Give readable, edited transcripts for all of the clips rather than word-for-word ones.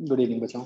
Good evening बच्चों।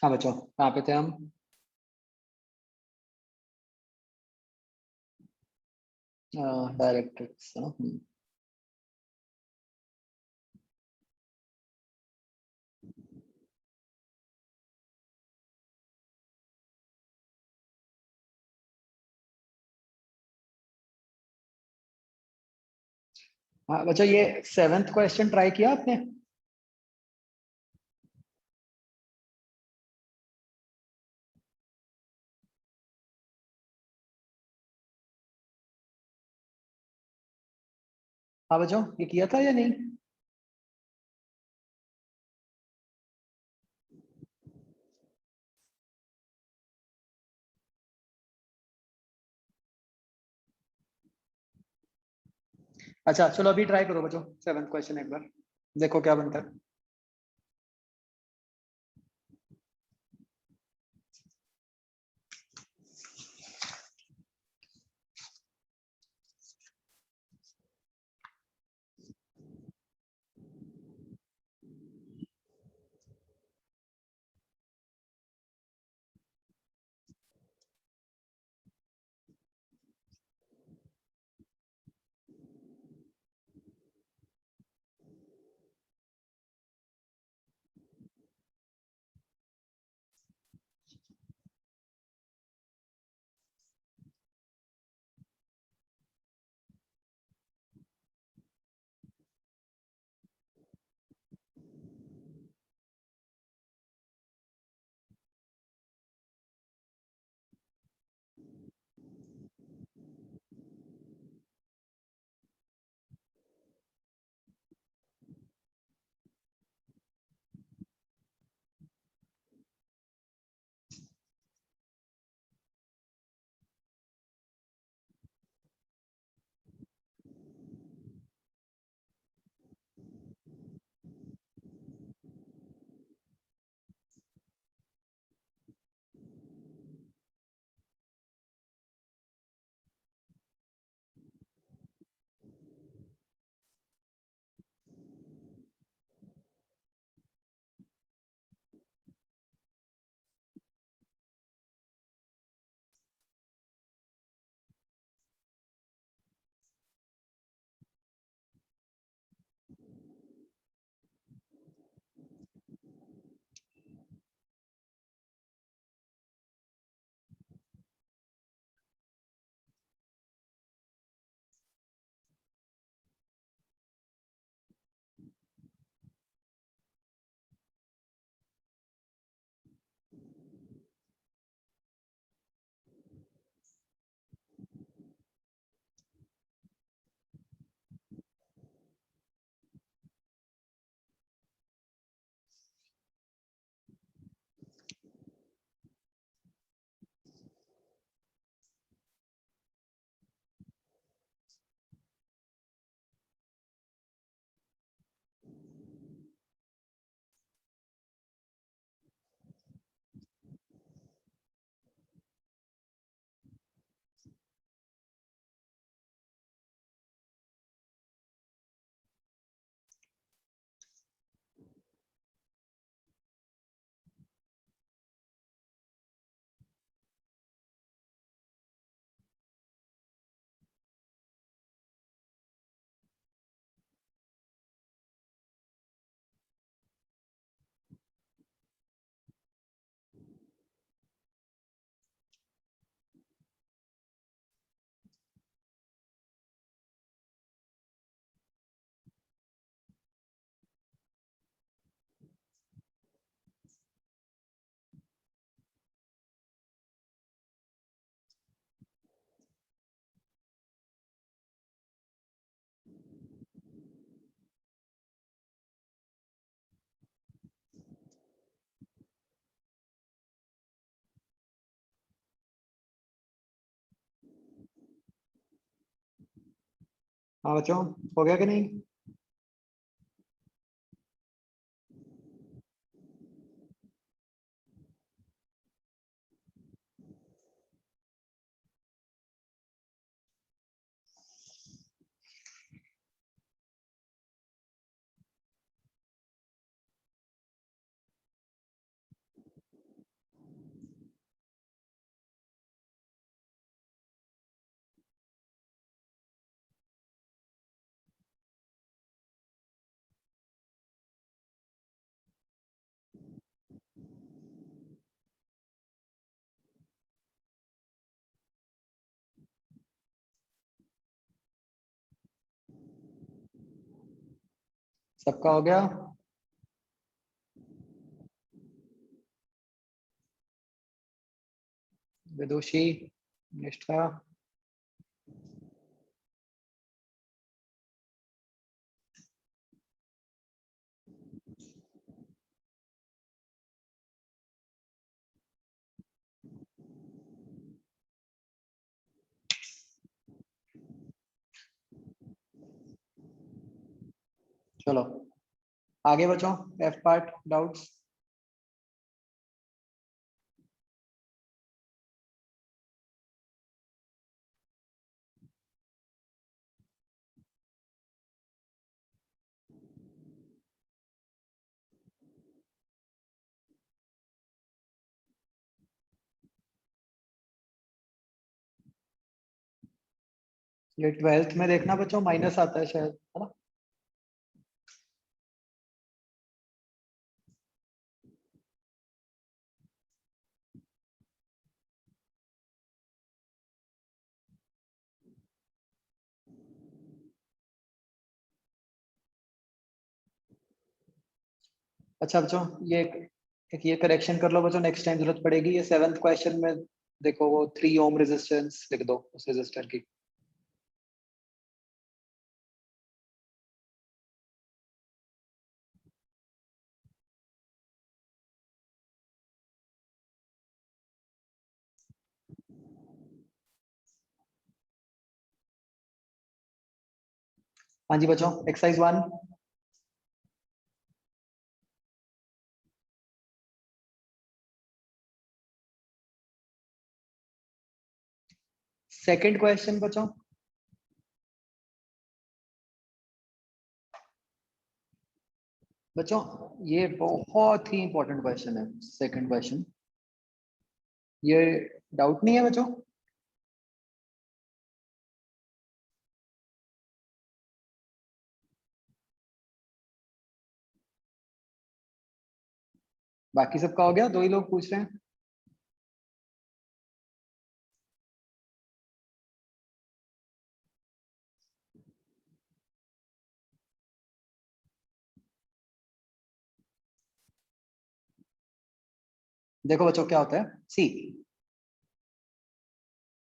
हाँ बच्चों, कहाँ पे थे हम? डायरेक्ट्रिक्स। हाँ बच्चों, ये 7th क्वेश्चन ट्राई किया आपने? हाँ बच्चों, ये किया था या नहीं? अच्छा चलो, अभी ट्राई करो बच्चों 7th क्वेश्चन एक बार, देखो क्या बनता है। हाँ बच्चों, हो गया कि नहीं? सबका हो गया? विदुषी, निष्ठा, चलो आगे बच्चों, एफ पार्ट डाउट्स। ये 12th में देखना बच्चों, माइनस आता है शायद, है ना? अच्छा बच्चों, ये एक ये करेक्शन कर लो बच्चों, नेक्स्ट टाइम जरूरत पड़ेगी। ये 7th क्वेश्चन में देखो, वो 3 ओम रेजिस्टेंस लिख दो उस रेजिस्टर की। हाँ जी बच्चों, एक्सरसाइज 1। सेकंड क्वेश्चन बच्चों, बच्चों ये बहुत ही इंपॉर्टेंट क्वेश्चन है, सेकंड क्वेश्चन। ये डाउट नहीं है बच्चों? बाकी सबका हो गया? 2 ही लोग पूछ रहे हैं। देखो बच्चों क्या होता है, सी,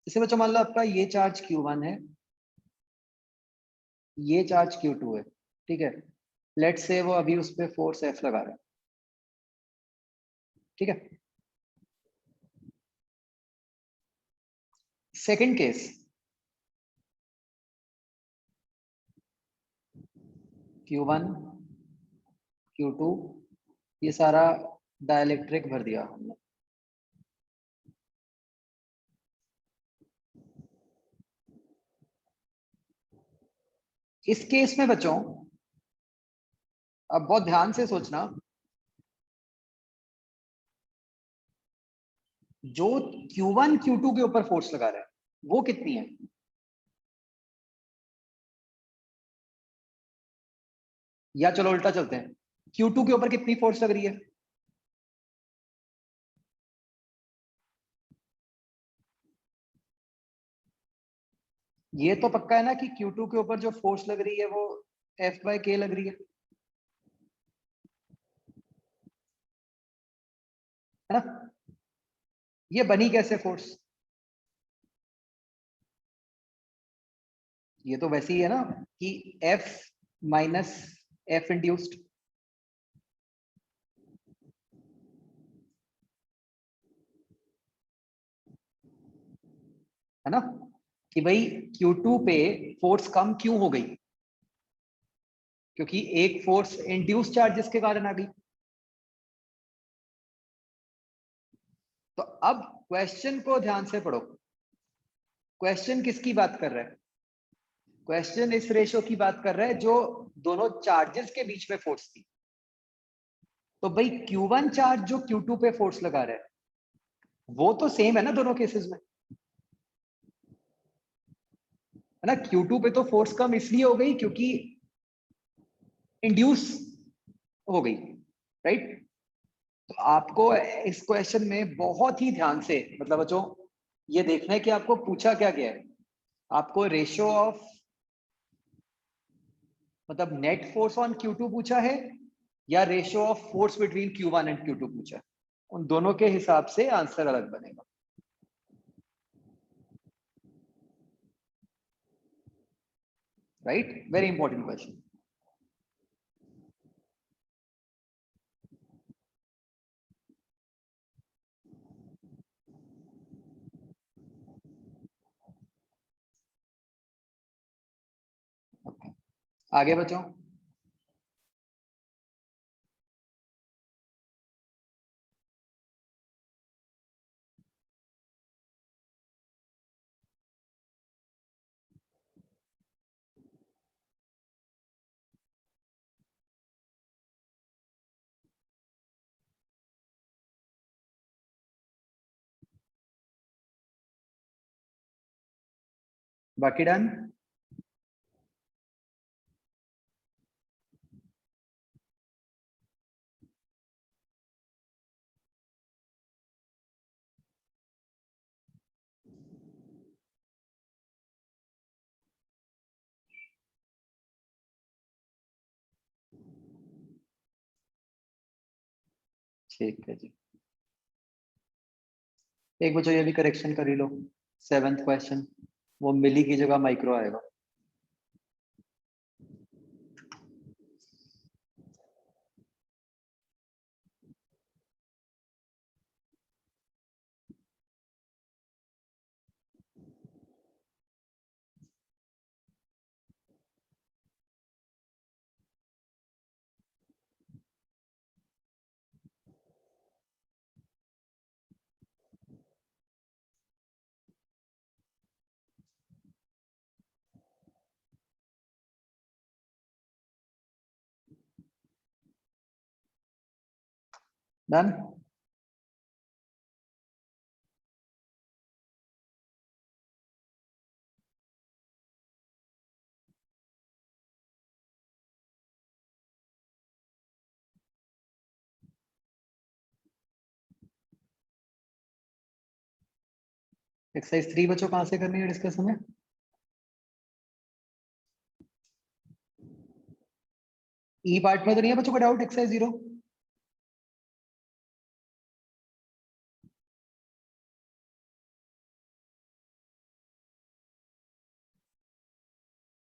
जैसे बच्चों मान लो आपका ये चार्ज Q1 है, ये चार्ज Q2 है, ठीक है। लेट्स से वो अभी उस पे फोर्स F लगा रहा है, ठीक है। सेकंड केस, Q1 Q2 ये सारा डाइलेक्ट्रिक भर दिया हमने। इस केस में बच्चों, अब बहुत ध्यान से सोचना, जो Q1 Q2 के ऊपर फोर्स लगा रहा है वो कितनी है? या चलो उल्टा चलते हैं, Q2 के ऊपर कितनी फोर्स लग रही है? ये तो पक्का है ना कि Q2 के ऊपर जो फोर्स लग रही है वो F/K लग रही है ना? ये बनी कैसे फोर्स? ये तो वैसे ही है ना कि F माइनस F इंड्यूस्ड, है ना? कि भाई Q2 पे फोर्स कम क्यों हो गई, क्योंकि एक फोर्स इंड्यूस चार्जेस के कारण आ गई। तो अब क्वेश्चन को ध्यान से पढ़ो। क्वेश्चन किसकी बात कर रहा है? क्वेश्चन इस रेशो की बात कर रहा है जो दोनों चार्जेस के बीच में फोर्स थी। तो भाई Q1 चार्ज जो Q2 पे फोर्स लगा रहा है वो तो सेम है ना दोनों केसेस में, है ना। Q2 पे तो फोर्स कम इसलिए हो गई क्योंकि इंड्यूस हो गई, राइट। तो आपको इस क्वेश्चन में बहुत ही ध्यान से, मतलब बच्चों, ये देखना है कि आपको पूछा क्या गया है। आपको रेशियो ऑफ, मतलब नेट फोर्स ऑन Q2 पूछा है, या ratio of force between Q1 and Q2 पूछा है। उन दोनों के हिसाब से आंसर अलग बनेगा। Right, very important question. आगे बच्चों, बाकी डन। ठीक है जी, एक बच्चों ये भी करेक्शन कर ही लो। 7th क्वेश्चन, वो मिली की जगह माइक्रो आएगा। डन। एक्सरसाइज 3 बच्चों कहाँ से करनी है डिस्कस हमें? ई पार्ट में तो नहीं है बच्चों को डाउट, एक्सरसाइज 0?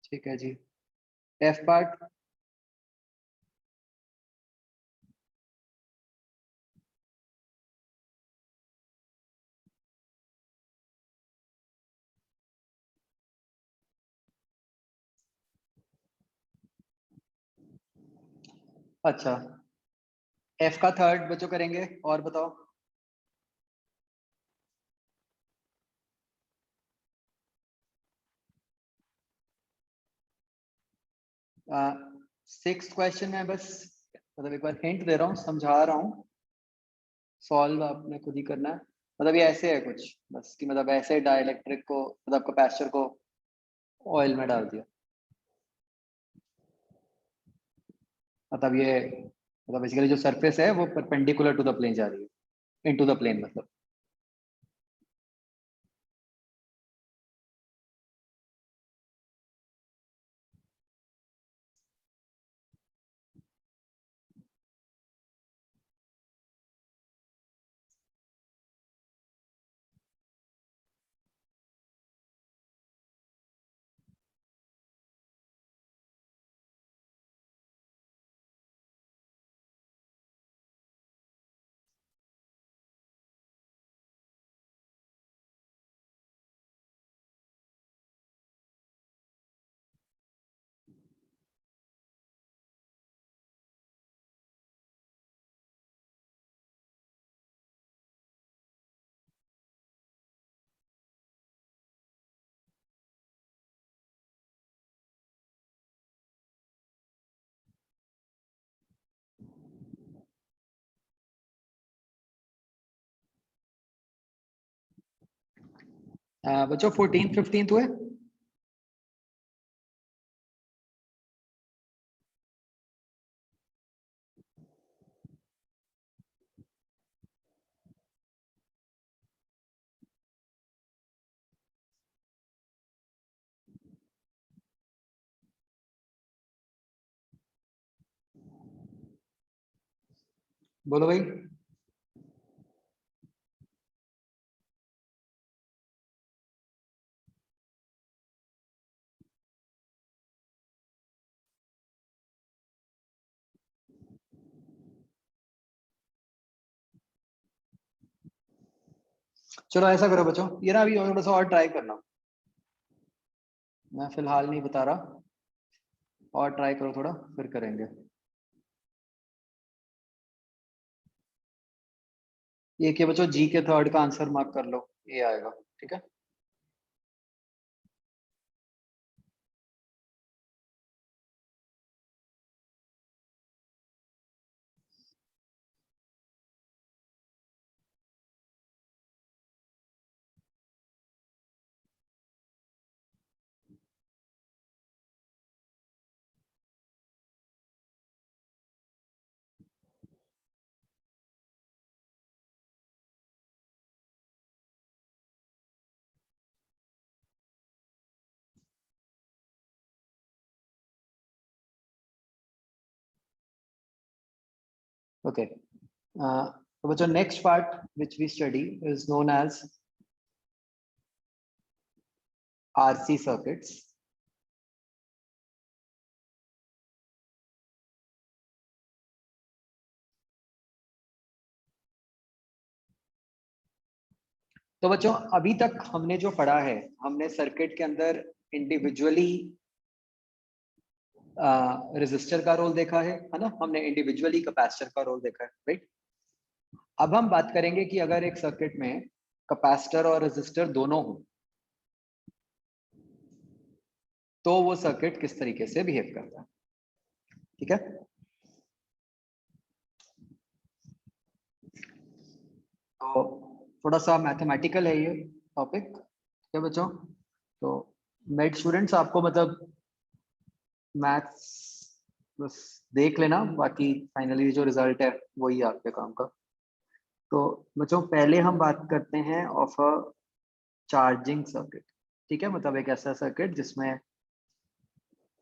ठीक है जी। F part? अच्छा, एफ का थर्ड बच्चों करेंगे, और बताओ। 6th क्वेश्चन है बस, मतलब एक बार हिंट दे रहा हूँ, समझा रहा हूँ। सॉल्व आपने खुद ही करना है। मतलब ये ऐसे है कुछ, बस कि मतलब ऐसे डाइलेक्ट्रिक को, मतलब कैपेसिटर को ऑयल में डाल दिया। मतलब ये, मतलब बेसिकली जो सरफेस है वो परपेंडिकुलर टू द प्लेन जा रही है, इनटू द प्लेन मतलब। बच्चों 14 15 हुए। बोलो भाई। चलो ऐसा करो बच्चों, ये ना अभी थोड़ा सा और ट्राई करना, मैं फिलहाल नहीं बता रहा, और ट्राई करो थोड़ा फिर करेंगे। ये कि बच्चों जी के थर्ड का आंसर मार्क कर लो, ये आएगा, ठीक है। ओके, तो बच्चों next part which we study is known as RC circuits. तो बच्चों अभी तक हमने जो पढ़ा है, हमने सर्किट के अंदर इंडिविजुअली रेजिस्टर का रोल देखा है ना, हमने इंडिविजुअली कैपेसिटर का रोल देखा है, राइट। अब हम बात करेंगे कि अगर एक सर्किट में कैपेसिटर और रेजिस्टर दोनों हो तो वो सर्किट किस तरीके से बिहेव करता है, ठीक है। तो थोड़ा सा मैथमेटिकल है ये टॉपिक, ठीक है बच्चों। तो मेड स्टूडेंट्स आपको मतलब मैथ्स बस देख लेना, बाकी फाइनली जो रिजल्ट है वही है आपके काम का। तो बच्चों पहले हम बात करते हैं ऑफ अ चार्जिंग सर्किट, ठीक है, मतलब एक ऐसा सर्किट जिसमें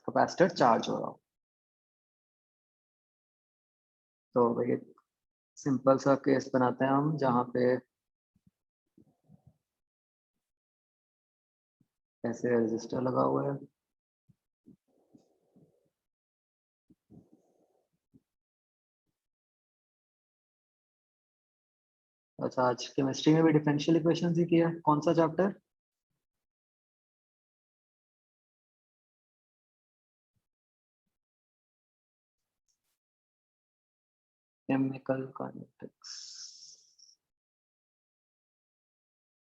कैपेसिटर चार्ज हो रहा हो। तो भाई सिंपल सा केस बनाते हैं हम, जहाँ पे ऐसे रेजिस्टर लगा हुआ है, अच्छा आज केमिस्ट्री में भी डिफरेंशियल इक्वेशंस ही किया, कौन सा chapter? Chemical kinetics,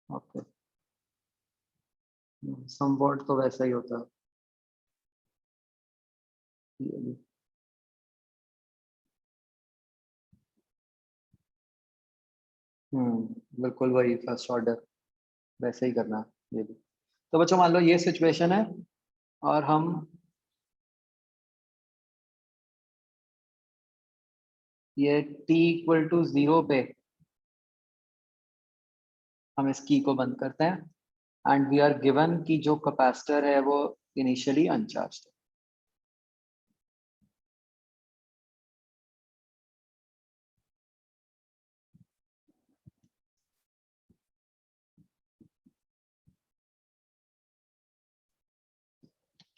okay. Somewhat तो वैसा ही होता है। बिल्कुल वही फर्स्ट ऑर्डर वैसे ही करना है ये भी। तो बच्चों मान लो ये सिचुएशन है, और हम ये t इक्वल टू 0 पे हम इस की को बंद करते हैं, एंड वी आर गिवन कि जो कैपेसिटर है वो इनिशियली अनचार्ज है।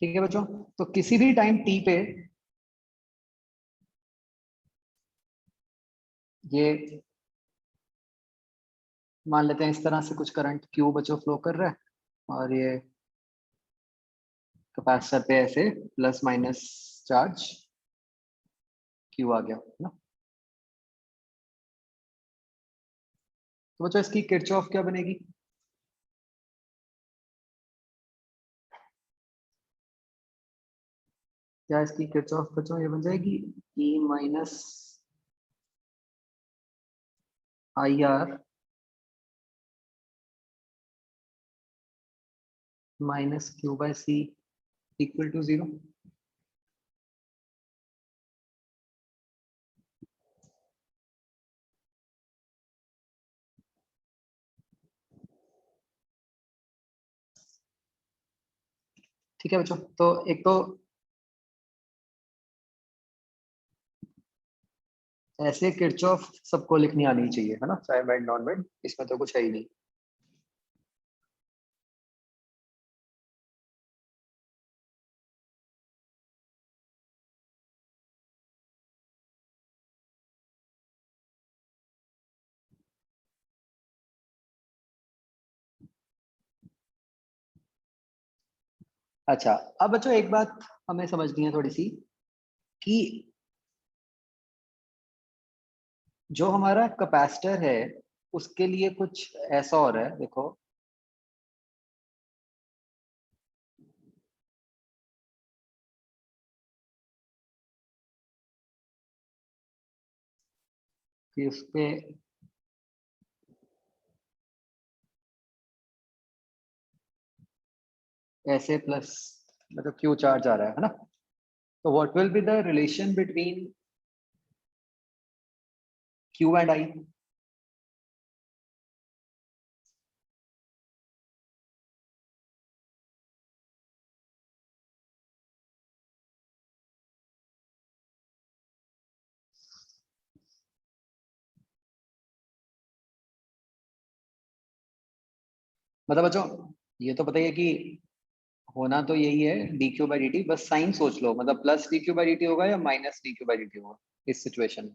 ठीक है बच्चों, तो किसी भी टाइम t पे ये मान लेते हैं इस तरह से कुछ करंट q बच्चों फ्लो कर रहा है, और ये कैपेसिटर पे ऐसे प्लस माइनस चार्ज q आ गया ना। तो बच्चों इसकी किरचॉफ क्या बनेगी? क्या इसकी किरचॉफ बच्चों ये बन जाएगी E minus I R minus Q by C equal to 0। ठीक है बच्चों, तो एक तो ऐसे किरचॉफ सबको लिखनी आनी चाहिए, है ना, चाहे मेड नॉन मेड, इसमें तो कुछ है ही नहीं। अच्छा, अब बच्चों एक बात हमें समझनी है थोड़ी सी, कि जो हमारा कैपेसिटर है उसके लिए कुछ ऐसा हो रहा है, देखो कि उसपे ऐसे प्लस मतलब क्यू चार्ज आ रहा है ना। तो what will be the relation between Q and I? मतलब बच्चों ये तो पता ही है कि होना तो यही है D Q by D T, बस साइन सोच लो, मतलब plus D Q by D T होगा या minus D Q by D T होगा इस सिचुएशन में।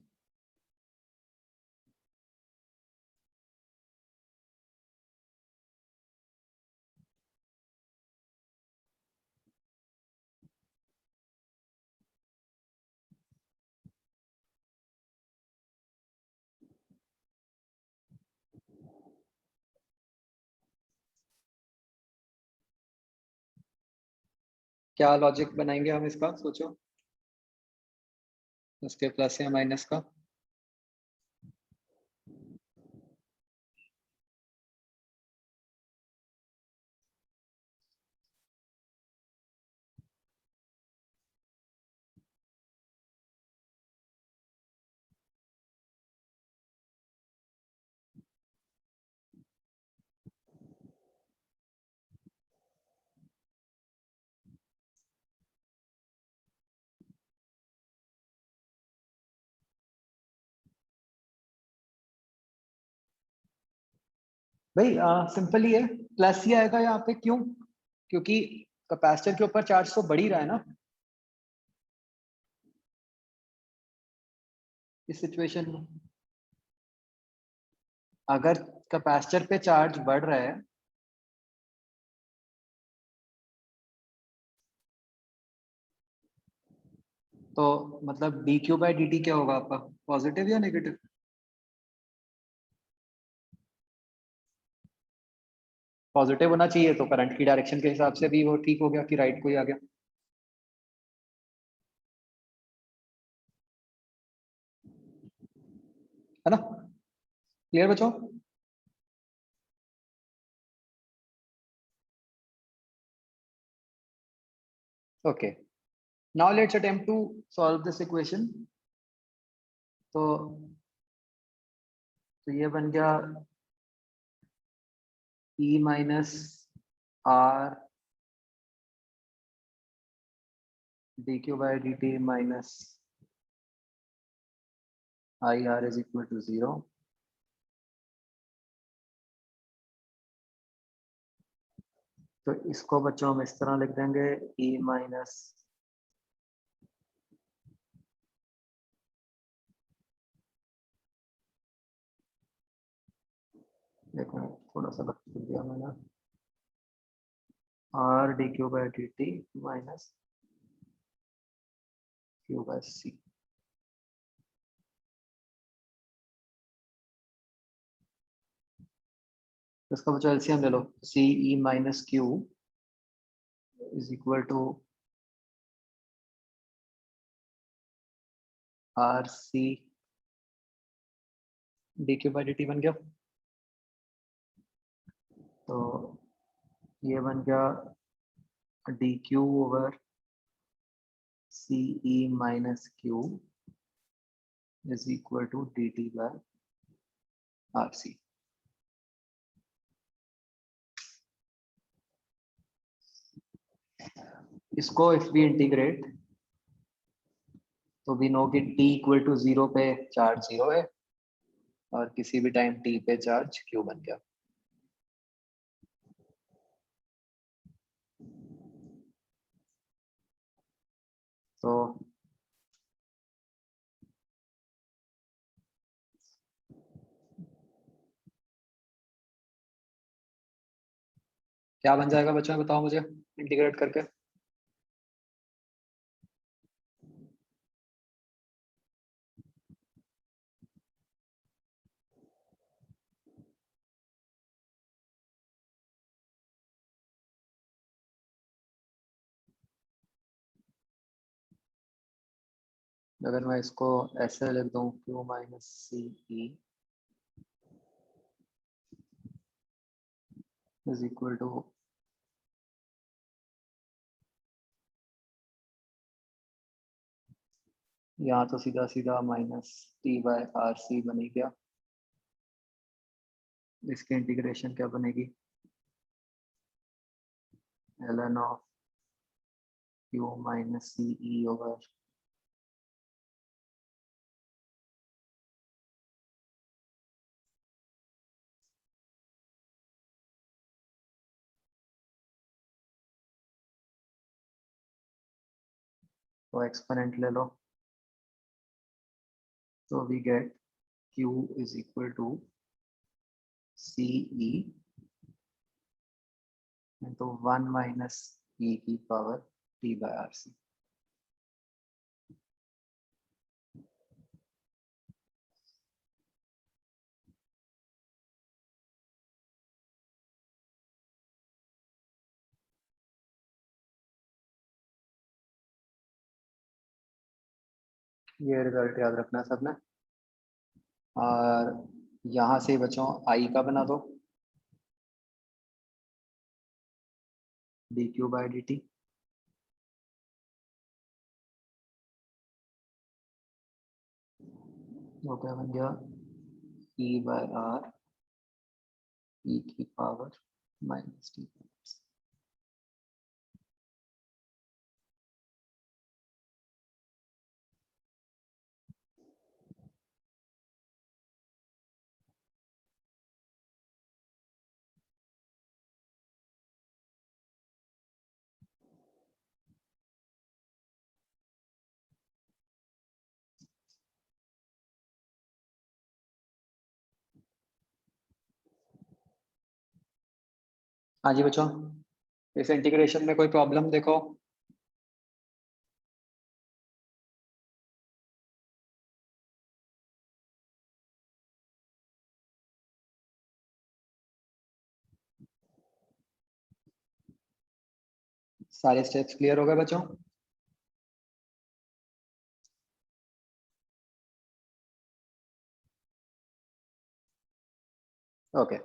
क्या लॉजिक बनाएंगे हम इसका, सोचो, उसके प्लस या माइनस का। भाई सिंपल ही है, प्लस ही आएगा यहाँ पे, क्यों? क्योंकि कैपेसिटर के ऊपर चार्ज तो बढ़ ही रहा है ना इस सिचुएशन में। अगर कैपेसिटर पे चार्ज बढ़ रहा है तो मतलब D Q by D T क्या होगा आपका, पॉजिटिव या नेगेटिव? पॉजिटिव होना चाहिए, तो करंट की डायरेक्शन के हिसाब से भी वो ठीक हो गया कि राइट को ही आ गया, है ना। क्लियर बच्चों? Okay, now let's attempt to solve this equation. तो ये बन गया E minus R D Q by D T minus I R is equal to 0। तो इसको बच्चों हम इस तरह लिख देंगे, E माइनस देखो थोड़ा सा गलत लिख दिया मैंने, R D Q by D T minus Q by C. इसका बच्चों एलसीएम ले लो, C E minus Q is equal to R C D Q by D T बन गया। तो ये बन गया D Q over C E minus Q is equal to D T by R C. इसको इफ वी इंटीग्रेट तो we know कि t equal to 0 पे चार्ज 0 है और किसी भी टाइम t पे चार्ज q बन गया। तो क्या बन जाएगा बच्चों, बताओ मुझे इंटीग्रेट करके। अगर मैं इसको ऐसे लिख दूं q minus C E is equal to यहाँ तो सीधा सीधा minus T by R C बने गया। इसकी इंटीग्रेशन क्या बनेगी, ln of q minus C E over तो एक्सपोनेंट ले लो तो we get q is equal to C E तो 1 माइनस ई की power T by R C. ये रिजल्ट याद रखना सबने। और यहाँ से बच्चों आई का बना दो D Q by D T. तो क्या बन गया ई बाय आर ई की पावर माइनस टी। हाँ जी बच्चों, इस इंटीग्रेशन में कोई प्रॉब्लम देखो। सारे स्टेप्स क्लियर हो गए बच्चों? ओके।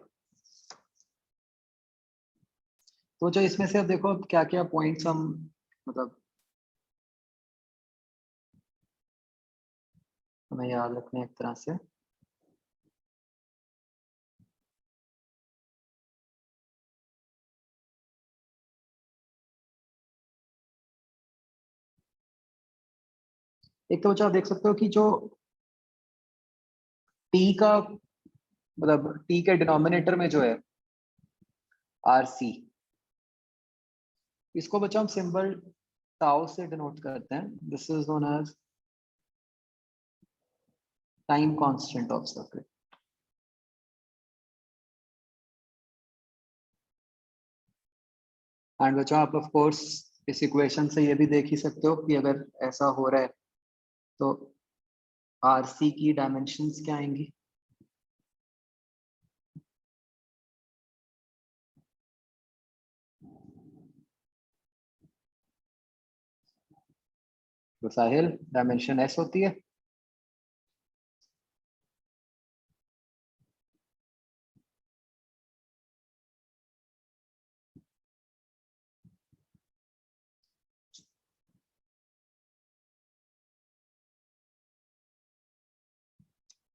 तो जो इसमें से अब देखो क्या क्या पॉइंट्स हम मतलब हमें याद रखने एक तरह से। एक तो बच्चों आप देख सकते हो कि जो टी का मतलब टी के डिनोमिनेटर में जो है आर सी, इसको बच्चों हम सिंबल टाउ से डिनोट करते हैं। This is known as time constant of circuit. And बच्चों आप ऑफ कोर्स इस इक्वेशन से ये भी देख ही सकते हो कि अगर ऐसा हो रहा है तो आरसी की डायमेंशंस क्या आएंगी। तो साहिल डायमेंशन एस होती है।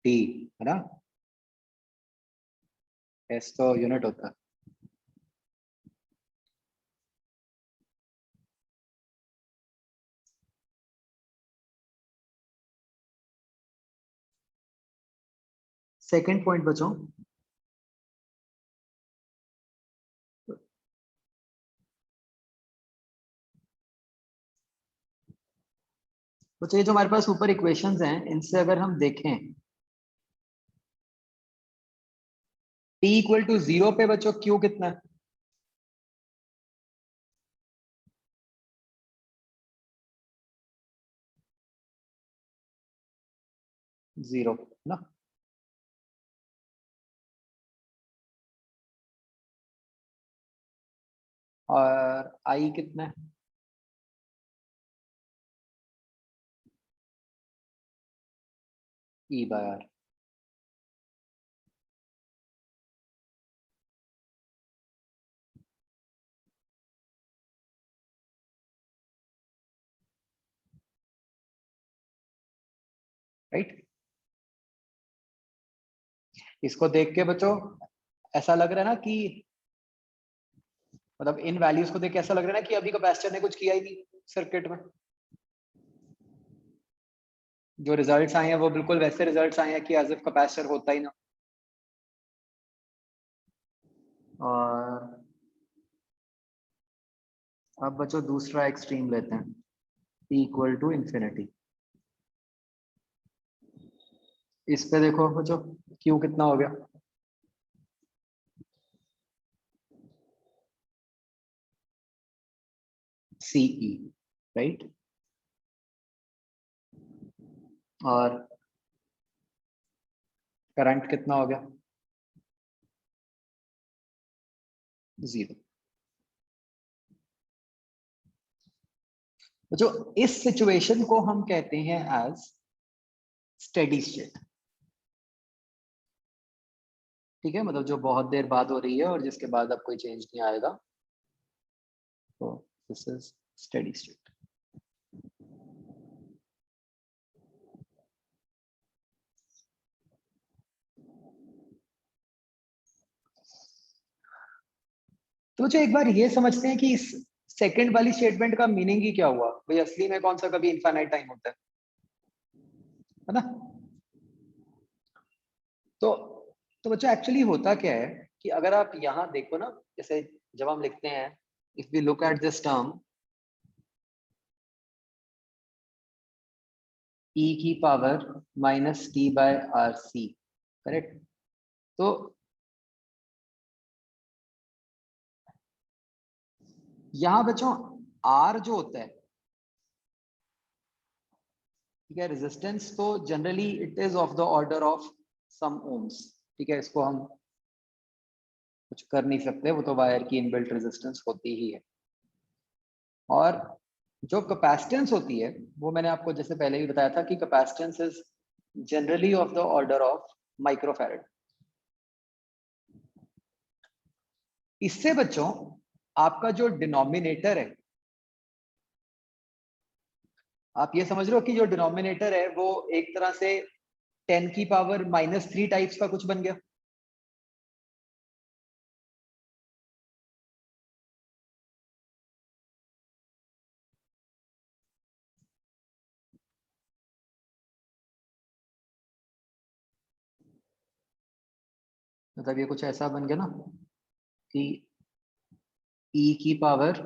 टी, है ना? एस तो यूनिट होता है। सेकंड पॉइंट बच्चों, बच्चों ये जो हमारे पास ऊपर इक्वेशंस हैं, इनसे अगर हम देखें t इक्वल टू 0 पे बच्चों q कितना है? 0 ना? और i कितना है? e by r। राइट? इसको देख के बच्चों ऐसा लग रहा है ना कि मतलब इन वैल्यूज को देख के ऐसा लग रहा है ना कि अभी कैपेसिटर ने कुछ किया ही नहीं सर्किट में। जो रिजल्ट्स आए हैं वो बिल्कुल वैसे रिजल्ट्स आए हैं कि एज इफ कैपेसिटर होता ही ना। और अब बच्चों दूसरा एक्सट्रीम लेते हैं, p इक्वल टू इंफिनिटी। इस पे देखो बच्चों q कितना हो गया? ce, right? और करंट कितना हो गया? 0। बच्चों इस सिचुएशन को हम कहते हैं एज स्टेडी स्टेट। ठीक है, मतलब जो बहुत देर बाद हो रही है और जिसके बाद अब कोई चेंज नहीं आएगा, तो दिस इज स्टेडी स्टेट। तो जो एक बार ये समझते हैं कि इस सेकंड वाली स्टेटमेंट का मीनिंग ही क्या हुआ भाई, असली में कौन सा कभी इनफाइनाइट टाइम होता है ना? तो तो बच्चों एक्चुअली होता क्या है कि अगर आप यहां देखो ना, जैसे जब हम लिखते हैं if we look at this term e की power minus T by R C, correct? तो यहाँ बच्चों R जो होता है, ठीक है, रेजिस्टेंस तो generally it is of the order of some ohms. ठीक है, इसको हम कुछ कर नहीं सकते, वो तो वायर की इनबिल्ट रेजिस्टेंस होती ही है। और जो कैपेसिटेंस होती है वो मैंने आपको जैसे पहले भी बताया था कि capacitance is generally of the order of microfarad. इससे बच्चों आपका जो डिनोमिनेटर है, आप ये समझ रहे हो कि जो डिनोमिनेटर है वो एक तरह से 10 की पावर माइनस 3 टाइप्स का कुछ बन गया। मतलब ये कुछ ऐसा बन गया ना कि e की power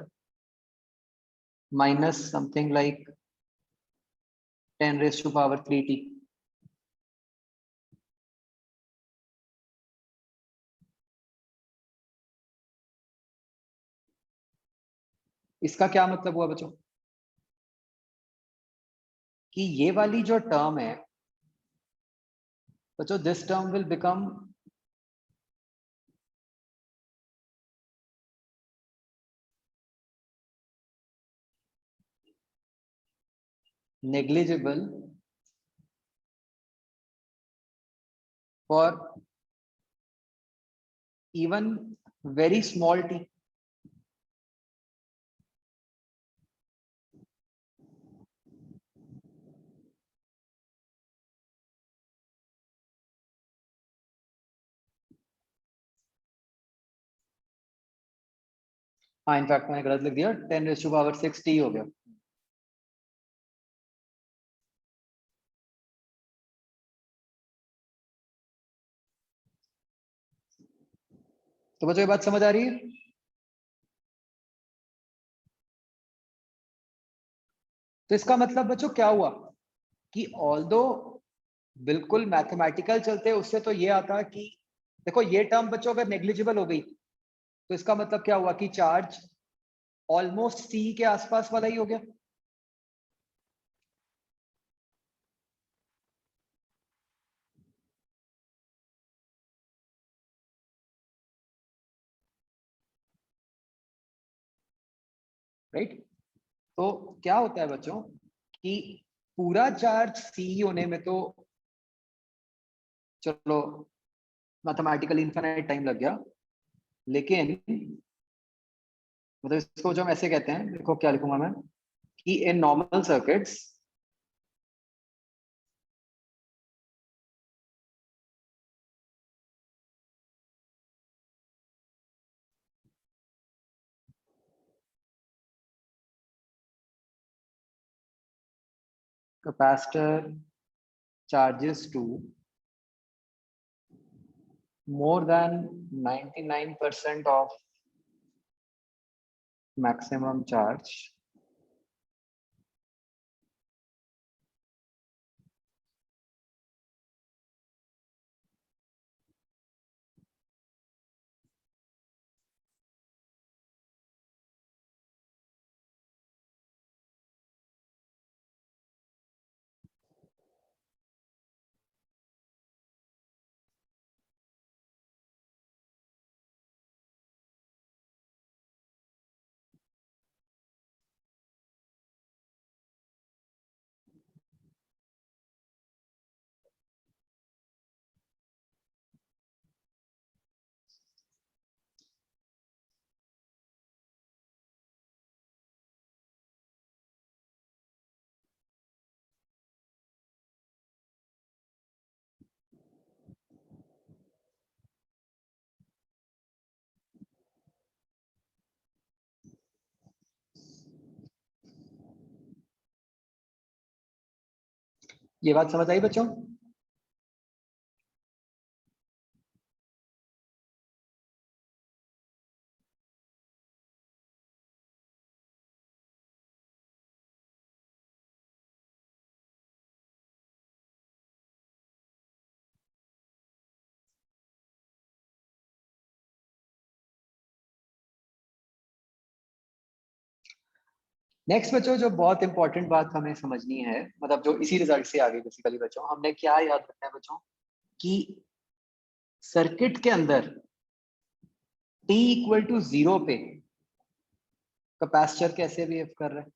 minus something like 10 raise to power 3t। इसका क्या मतलब हुआ बच्चों कि ये वाली जो टर्म है बच्चों, this term will become negligible for even very small t। हाँ इनफैक्ट मैंने गलत लिख दिया, 10⁻⁶ t हो गया। तो बच्चों ये बात समझ आ रही है? तो इसका मतलब बच्चों क्या हुआ कि ऑल्दो बिल्कुल मैथमेटिकल चलते उससे तो ये आता कि देखो ये टर्म बच्चों अगर नेग्लिजिबल हो गई तो इसका मतलब क्या हुआ कि चार्ज ऑलमोस्ट सी के आसपास वाला ही हो गया। राइट। तो क्या होता है बच्चों कि पूरा चार्ज सी होने में तो चलो मैथमेटिकली इनफिनिट टाइम लग गया, लेकिन मतलब इसको जो हम ऐसे कहते हैं, देखो क्या लिखूंगा मैं कि in normal circuits capacitor charges to more than 99% of maximum charge ये बात समझ आई बच्चों? नेक्स्ट बच्चों जो बहुत इंपॉर्टेंट बात हमें समझनी है, मतलब जो इसी रिजल्ट से आगे बेसिकली बच्चों हमने क्या याद रखना है बच्चों कि सर्किट के अंदर t इक्वल टू 0 पे कैपेसिटर कैसे बिहेव कर रहा है।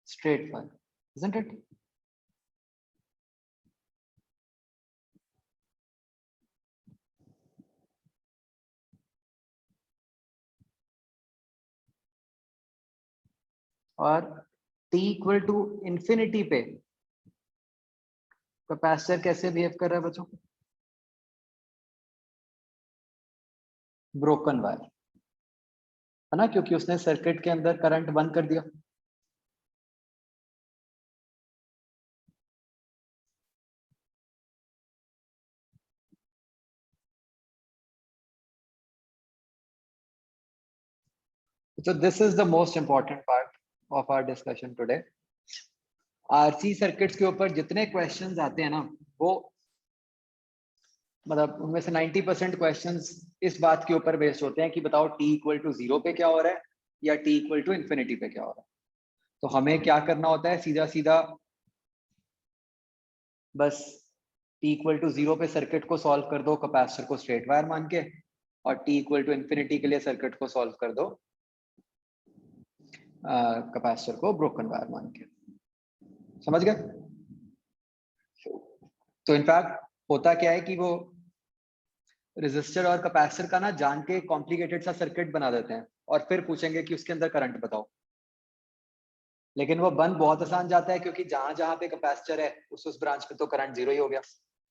Straight for, isn't it? और t इक्वल टू इंफिनिटी पे कैपेसिटर कैसे बिहेव कर रहा है बच्चों? ब्रोकन वायर, है ना, क्योंकि उसने सर्किट के अंदर करंट बंद कर दिया। So this is the most important part of our discussion today. RC circuits के ऊपर जितने क्वेश्चंस आते हैं ना, वो मतलब उनमें से 90% क्वेश्चंस इस बात के ऊपर बेस्ड होते हैं कि बताओ t इक्वल टू 0 पे क्या हो रहा है या t इक्वल टू इन्फिनिटी पे क्या हो रहा है। तो हमें क्या करना होता है, सीधा सीधा बस t इक्वल टू 0 पे सर्किट को सॉल्व कर दो कैपेसिटर को स्ट्रेट वायर मान के, और t इक्वल टू इन्फिनिटी के लिए सर्किट को सॉल्व कर दो कैपेसिटर को ब्रोकन वायर मान के। समझ गए? तो इनफैक्ट होता क्या है कि वो रेजिस्टर और कैपेसिटर का ना जान के कॉम्प्लिकेटेड सा सर्किट बना देते हैं और फिर पूछेंगे कि उसके अंदर करंट बताओ। लेकिन वो बंद बहुत आसान जाता है क्योंकि जहां जहां पे कैपेसिटर है उस ब्रांच पे तो करंट जीरो ही हो गया,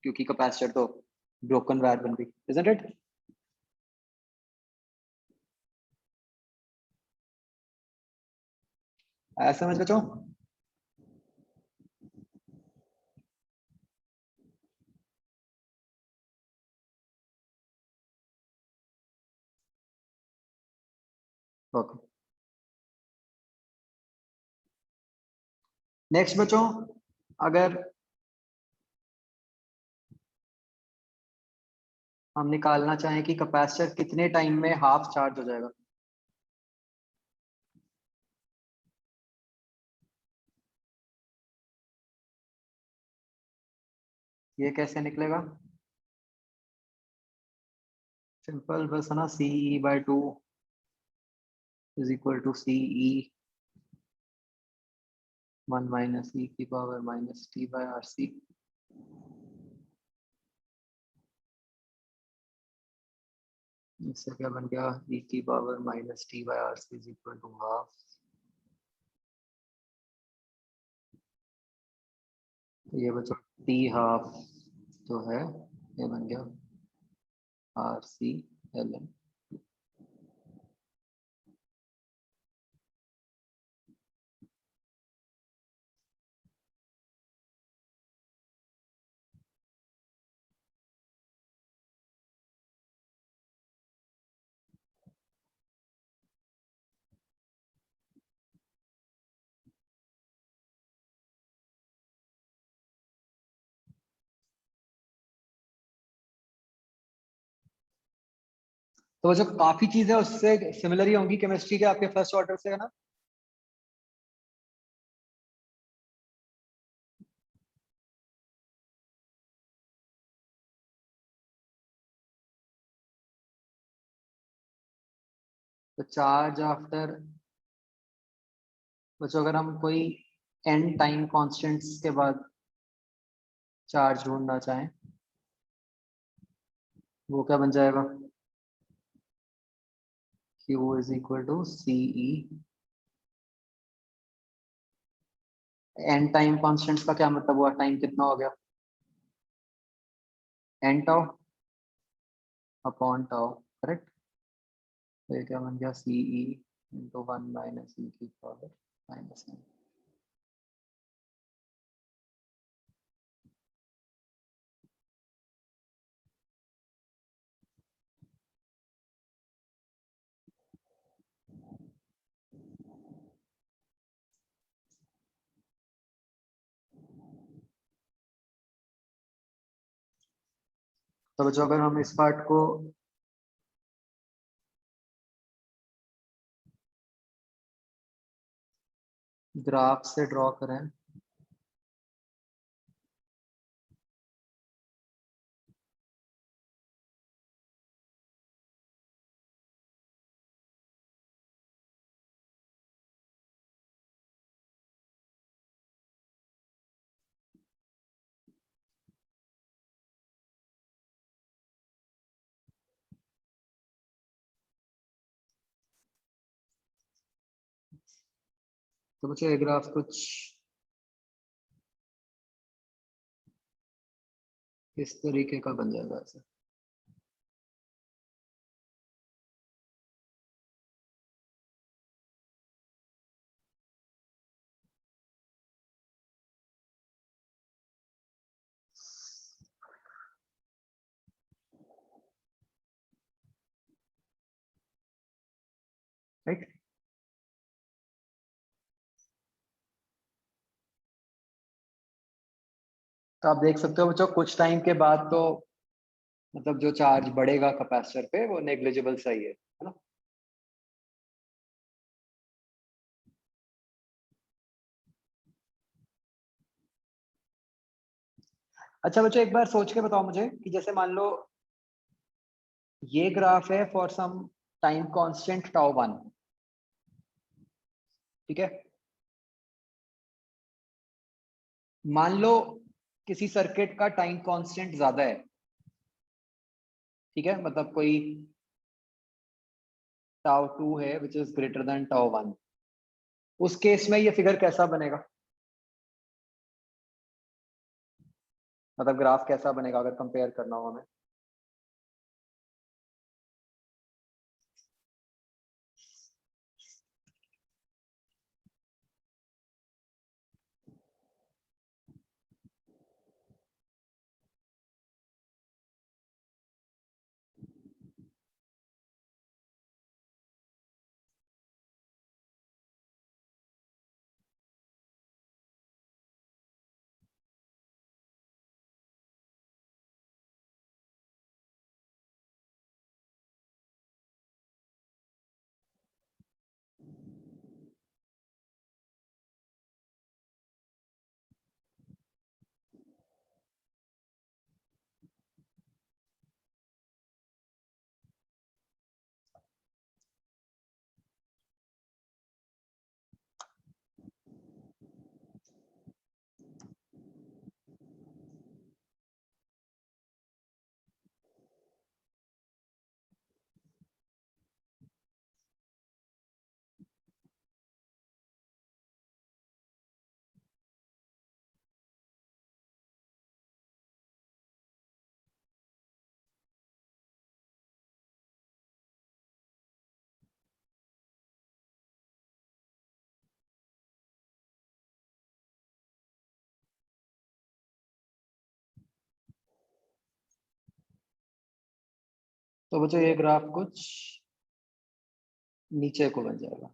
क्योंकि कैपेसिटर तो ब्रोकन वायर बन गई, इजंट इट? आया समझ बच्चों? ओके, नेक्स्ट बच्चों, अगर हम निकालना चाहें कि कैपेसिटर कितने टाइम में हाफ चार्ज हो जाएगा, ये कैसे निकलेगा? सिंपल बस है ना, CE by 2 is equal to CE 1 minus E की power minus T by RC। इससे क्या बन गया, E की power minus T by RC is equal to half, ये बचा T हाफ जो है, ये बन गया RC ln। तो जो काफी चीजें उससे सिमिलर ही होंगी केमिस्ट्री के आपके फर्स्ट ऑर्डर से, है ना? तो चार्ज आफ्टर, बच्चों अगर हम कोई n टाइम कांस्टेंट्स के बाद चार्ज ढूंढना चाहें, वो क्या बन जाएगा? Q is equal to CE, n time constants का क्या मतलब हुआ, टाइम कितना हो गया, n tau upon tau, correct? तो ये क्या बन गया, CE इंटू 1 माइनस E की पावर माइनस n। तो बच्चों अगर हम इस पार्ट को ग्राफ से ड्रॉ करें, तो बच्चों ये ग्राफ कुछ इस तरीके का बन जाएगा ऐसे। राइट, तो आप देख सकते हो बच्चों कुछ टाइम के बाद तो मतलब जो चार्ज बढ़ेगा कैपेसिटर पे वो नेग्लिजिबल सही है ना? अच्छा बच्चों एक बार सोच के बताओ मुझे कि जैसे मान लो ये ग्राफ है for some time constant tau 1, ठीक है? मान लो किसी सर्किट का टाइम कांस्टेंट ज्यादा है, ठीक है, मतलब कोई टाउ 2 है which is greater than tau 1, उस केस में ये फिगर कैसा बनेगा, मतलब ग्राफ कैसा बनेगा अगर कंपेयर करना हो हमें? तो बच्चों ये ग्राफ कुछ नीचे को बन जाएगा,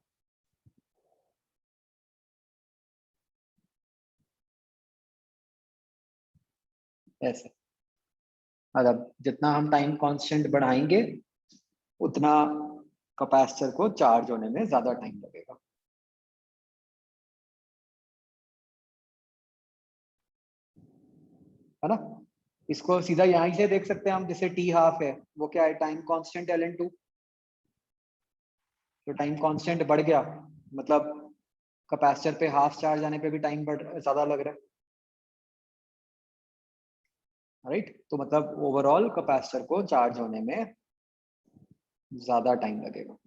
ऐसे। मतलब जितना हम टाइम कांस्टेंट बढ़ाएंगे उतना कैपेसिटर को चार्ज होने में ज्यादा टाइम लगेगा, है ना? इसको सीधा यहीं से देख सकते हैं हम, जैसे टी हाफ है वो क्या है, टाइम कांस्टेंट ln2। तो टाइम कांस्टेंट बढ़ गया मतलब कैपेसिटर पे हाफ चार्ज आने पे भी टाइम बढ़ ज्यादा लग रहा है, राइट? तो मतलब ओवरऑल कैपेसिटर को चार्ज होने में ज्यादा टाइम लगेगा।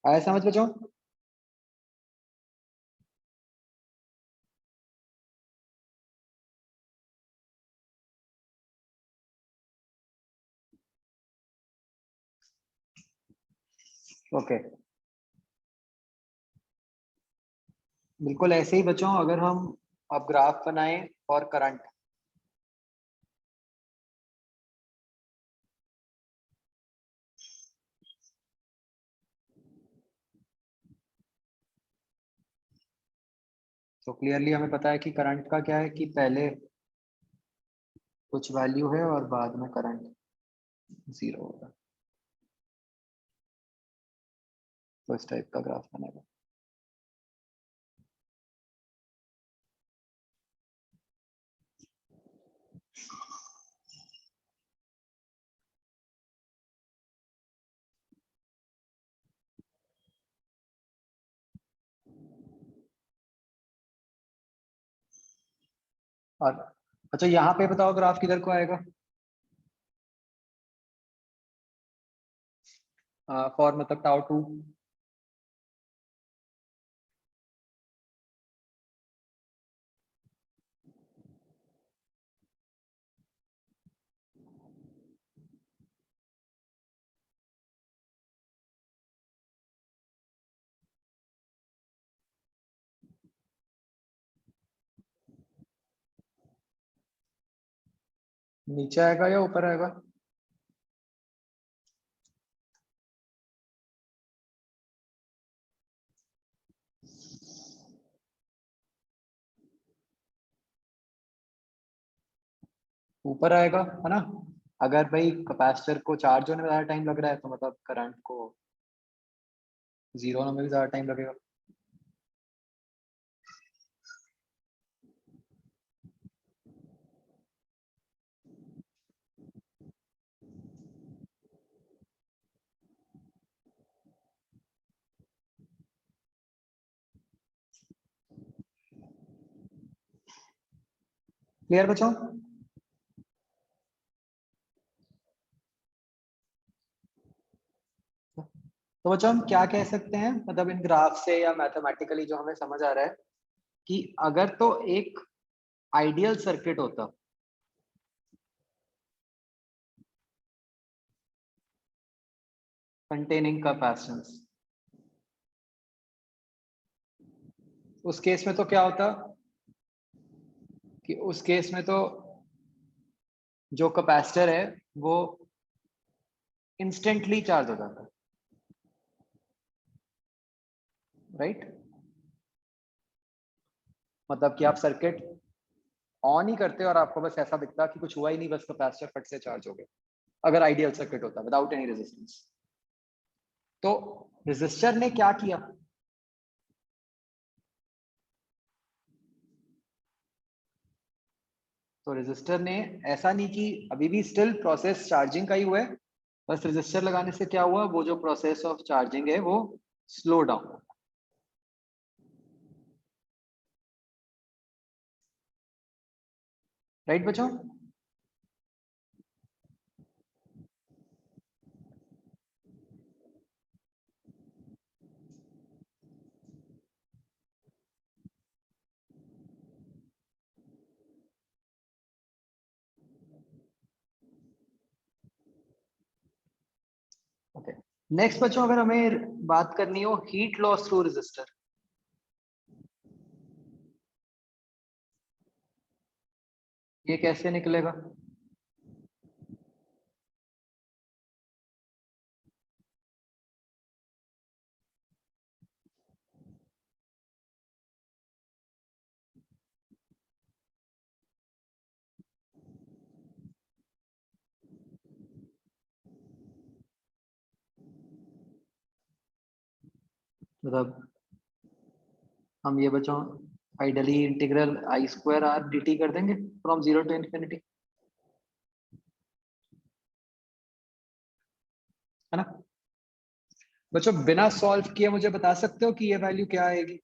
आया समझ बच्चों? ओके, बिल्कुल ऐसे ही बच्चों, अगर हम अब ग्राफ बनाएं फॉर करंट, तो क्लियरली हमें पता है कि करंट का क्या है कि पहले कुछ वैल्यू है और बाद में करंट जीरो होगा। तो इस टाइप का ग्राफ बनेगा। और अच्छा यहाँ पे बताओ ग्राफ किधर को आएगा, फॉर मतलब टाउ 2। नीचे आएगा या ऊपर आएगा? ऊपर आएगा, है ना? अगर भाई कैपेसिटर को चार्ज होने में ज्यादा टाइम लग रहा है तो मतलब करंट को जीरो होने में भी ज्यादा टाइम लगेगा। क्लियर बच्चों? तो बच्चों हम क्या कह सकते हैं, मतलब इन ग्राफ से या मैथमेटिकली जो हमें समझ आ रहा है कि अगर तो एक आइडियल सर्किट होता कंटेनिंग कैपेसिटेंस, उस केस में तो क्या होता कि उस केस में तो जो कैपेसिटर है वो इंस्टेंटली चार्ज हो जाता है, राइट। मतलब कि आप सर्किट ऑन ही करते और आपको बस ऐसा दिखता कि कुछ हुआ ही नहीं, बस कैपेसिटर फट से चार्ज हो गया, अगर आइडियल सर्किट होता विदाउट एनी रेजिस्टेंस। तो रेजिस्टर ने क्या किया, तो रेजिस्टर ने ऐसा नहीं कि अभी भी स्टिल प्रोसेस चार्जिंग का ही हुआ है, बस रेजिस्टर लगाने से क्या हुआ, वो जो प्रोसेस ऑफ चार्जिंग है वो स्लो डाउन। राइट बच्चों। ओके, नेक्स्ट बच्चों अगर हमें बात करनी हो हीट लॉस थ्रू रेजिस्टर, ये कैसे निकलेगा। मतलब हम ये बच्चों आइडली इंटीग्रल आई स्क्वायर आर डी टी कर देंगे फ्रॉम जीरो टू इन्फिनिटी, है ना। बच्चों बिना सॉल्व किए मुझे बता सकते हो कि ये वैल्यू क्या आएगी।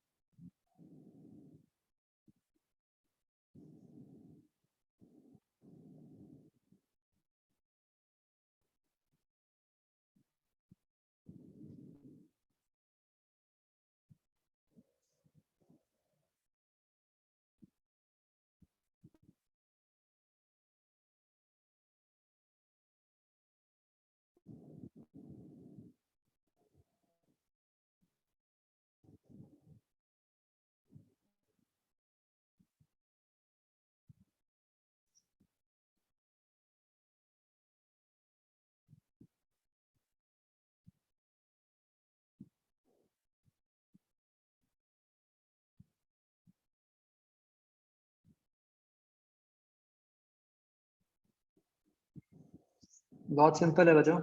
बहुत सिंपल है बच्चों।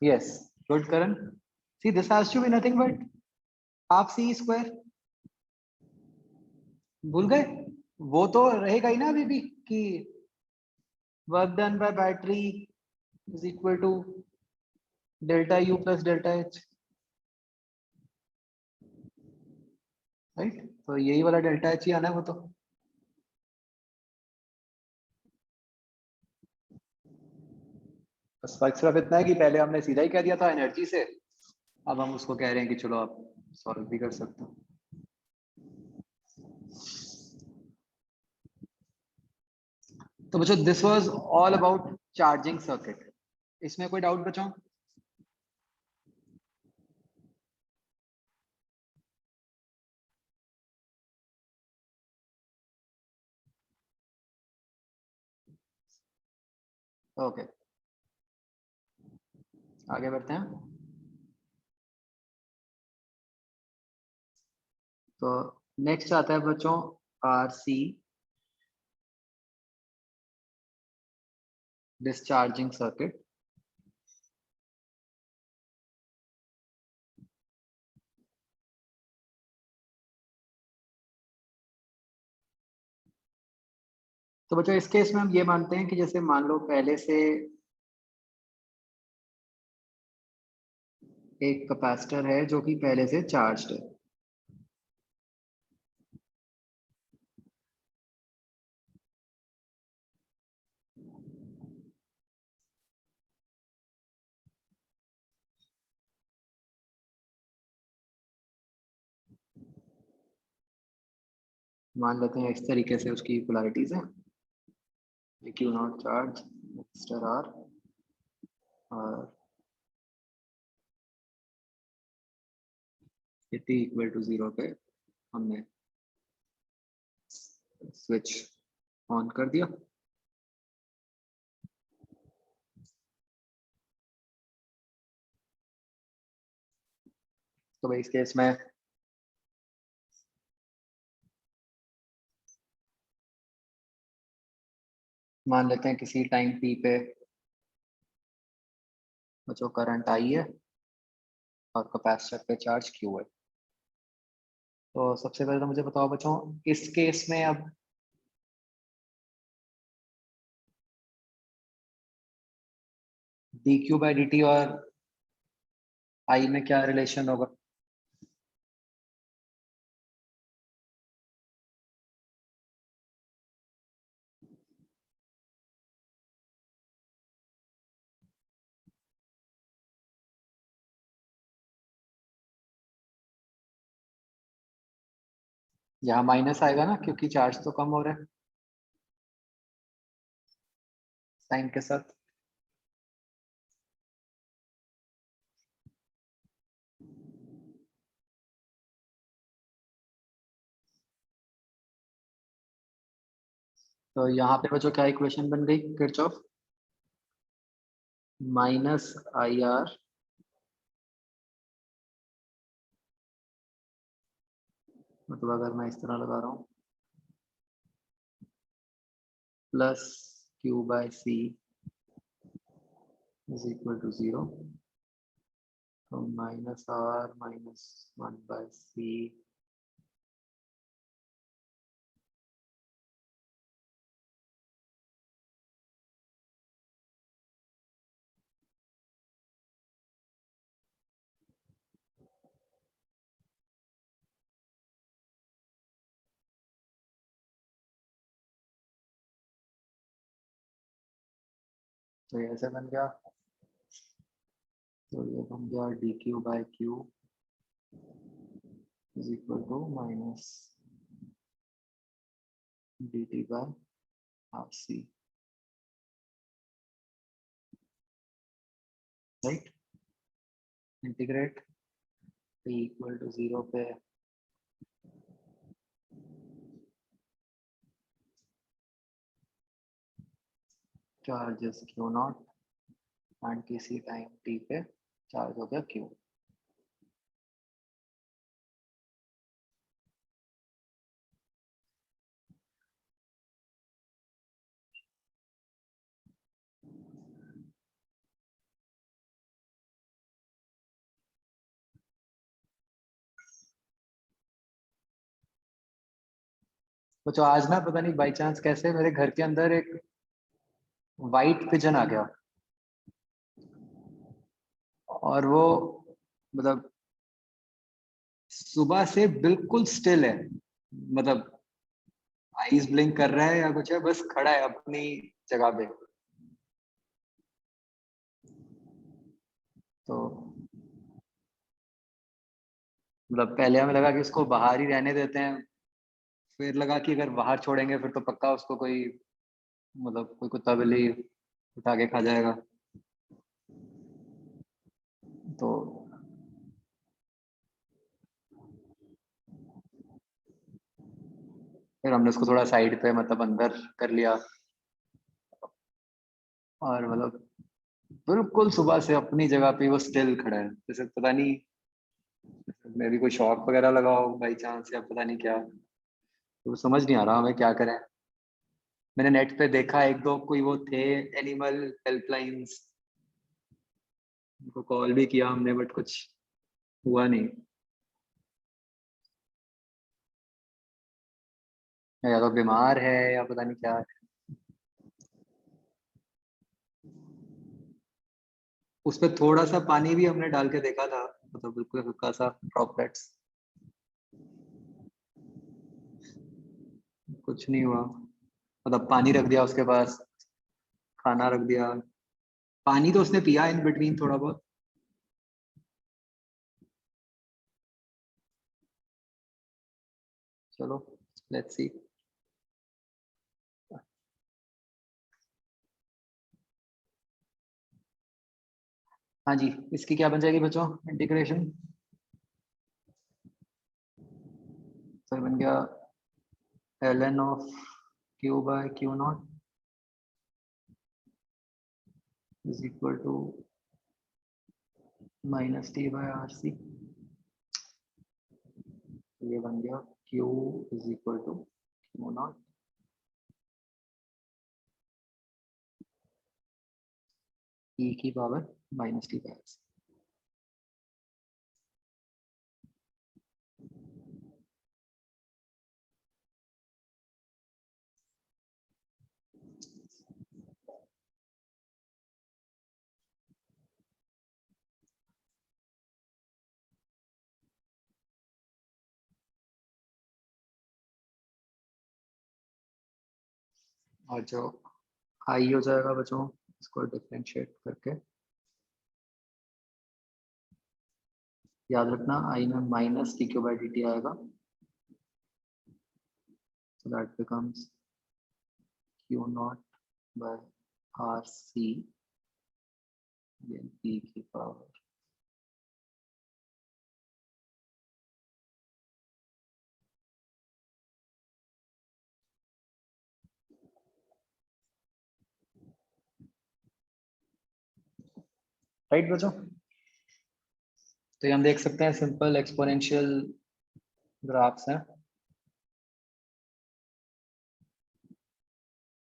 Yes, good Karan. See this has to be nothing but half C square. भूल गए, वो तो रहेगा ही ना अभी भी कि work done by battery is equal to delta U plus delta H, right. तो यही वाला डेल्टा एच ही आना है वो तो। बस फर्क सिर्फ इतना है कि पहले हमने सीधा ही कह दिया था एनर्जी से, अब हम उसको कह रहे हैं कि चलो आप सॉल्व भी कर सकते हो। तो बच्चों this was all about charging circuit. इसमें कोई डाउट बच्चों। ओके, आगे बढ़ते हैं। तो नेक्स्ट आता है बच्चों आरसी डिस्चार्जिंग सर्किट। तो बच्चों इस केस में हम ये मानते हैं कि जैसे मान लो पहले से एक कैपेसिटर है जो कि पहले से चार्ज्ड है, मान लेते हैं इस तरीके से उसकी पोलैरिटीज है, Q naught charge resistor R और टी इक्वल टू 0 पे हमने स्विच ऑन कर दिया। तो भाई इस केस में मान लेते हैं किसी टाइम पी पे जो करंट आई है और कैपेसिटर पे चार्ज क्यू है। तो सबसे पहले तो मुझे बताओ बच्चों इस केस में अब D Q by D T और आई में क्या रिलेशन होगा? यहाँ माइनस आएगा ना क्योंकि चार्ज तो कम हो रहा है साइन के साथ। तो यहाँ पे बच्चों क्या इक्वेशन बन गई किरचॉफ? माइनस आई आर मतलब अगर मैं इस तरह लगा रहा हूँ plus Q by C is equal to 0। तो माइनस आर माइनस 1/c तो ये ऐसे बन गया। तो ये बन गया D Q by Q is equal to minus D T by half C, right. Integrate T equal to 0 पे चार्जेस क्यू नॉट एंड किसी टाइम टी पे चार्ज हो गया क्यू। तो जो आज ना पता नहीं बाई चांस कैसे मेरे घर के अंदर एक वाइट पिजन आ गया और वो मतलब सुबह से बिल्कुल स्टिल है, मतलब आईज ब्लिंक कर रहा है या कुछ है, बस खड़ा है अपनी जगह पे। तो मतलब पहले हमें लगा कि उसको बाहर ही रहने देते हैं, फिर लगा कि अगर बाहर छोड़ेंगे फिर तो पक्का उसको कोई मतलब कोई कुत्ता बिल्ली उठा के खा जाएगा। तो फिर हमने उसको थोड़ा साइड पे मतलब अंदर कर लिया और मतलब बिल्कुल सुबह से अपनी जगह पे वो स्टिल खड़ा है, जैसे पता नहीं मे भी कोई शॉक वगैरह लगा हो बाई चांस या पता नहीं क्या। तो समझ नहीं आ रहा हमें क्या करें। मैंने नेट पे देखा एक दो कोई वो थे एनिमल हेल्पलाइंस, उनको कॉल भी किया हमने बट कुछ हुआ नहीं। या तो बीमार है या पता नहीं क्या है। उस पर थोड़ा सा पानी भी हमने डाल के देखा था, मतलब बिल्कुल हल्का सा ड्रॉपलेट्स, कुछ नहीं हुआ। मतलब पानी रख दिया उसके पास, खाना रख दिया, पानी तो उसने पिया इन बिटवीन थोड़ा बहुत। चलो लेट्स सी। हाँ जी, इसकी क्या बन जाएगी बच्चों इंटीग्रेशन? सर बन गया ln of q by q not is equal to minus T by R C. ये बन गया q is equal to q not e की power minus T by R C. और जो आई हो जाएगा बच्चों, इसको डिफरेंशिएट करके याद रखना आई में minus T Q by D T आएगा, so that becomes q naught by r c then e की पावर। राइट बच्चों, तो ये हम देख सकते हैं सिंपल एक्सपोनेंशियल ग्राफ्स हैं।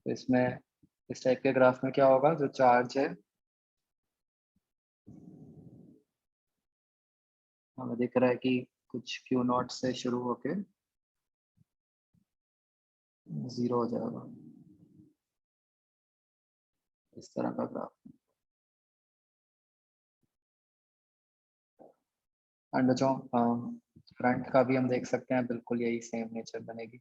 तो इसमें इस टाइप के ग्राफ में क्या होगा, जो चार्ज है हमें दिख रहा है कि कुछ क्यू नॉट से शुरू होके जीरो हो जाएगा, इस तरह का ग्राफ। एंड बच्चों फ्रंट का भी हम देख सकते हैं, बिल्कुल यही सेम नेचर बनेगी।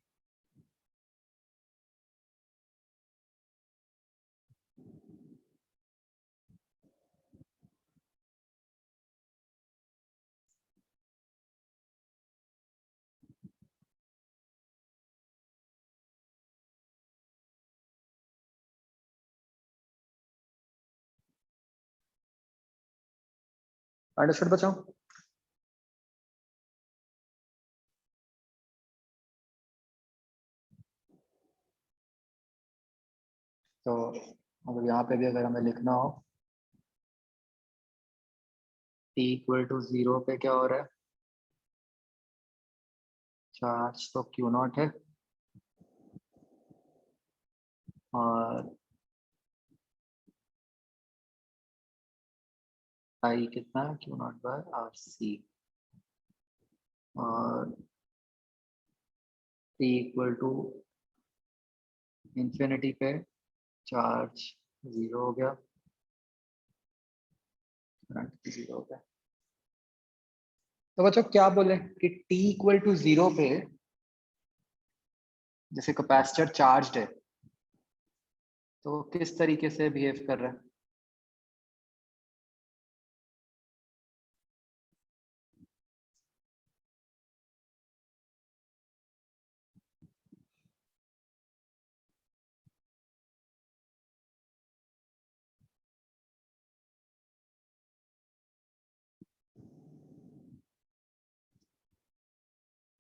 अंडरस्टूड बच्चों? तो अगर यहाँ पे भी अगर हमें लिखना हो t इक्वल टू जीरो पे क्या हो रहा है, चार्ज तो क्यू नॉट है और आई कितना है, Q not by R C. और t इक्वल टू इंफिनिटी पे चार्ज जीरो हो गया, करंट भी जीरो हो गया। तो बच्चों क्या बोले कि t इक्वल टू जीरो पे जैसे कैपेसिटर चार्ज्ड है तो वो किस तरीके से बिहेव कर रहा है?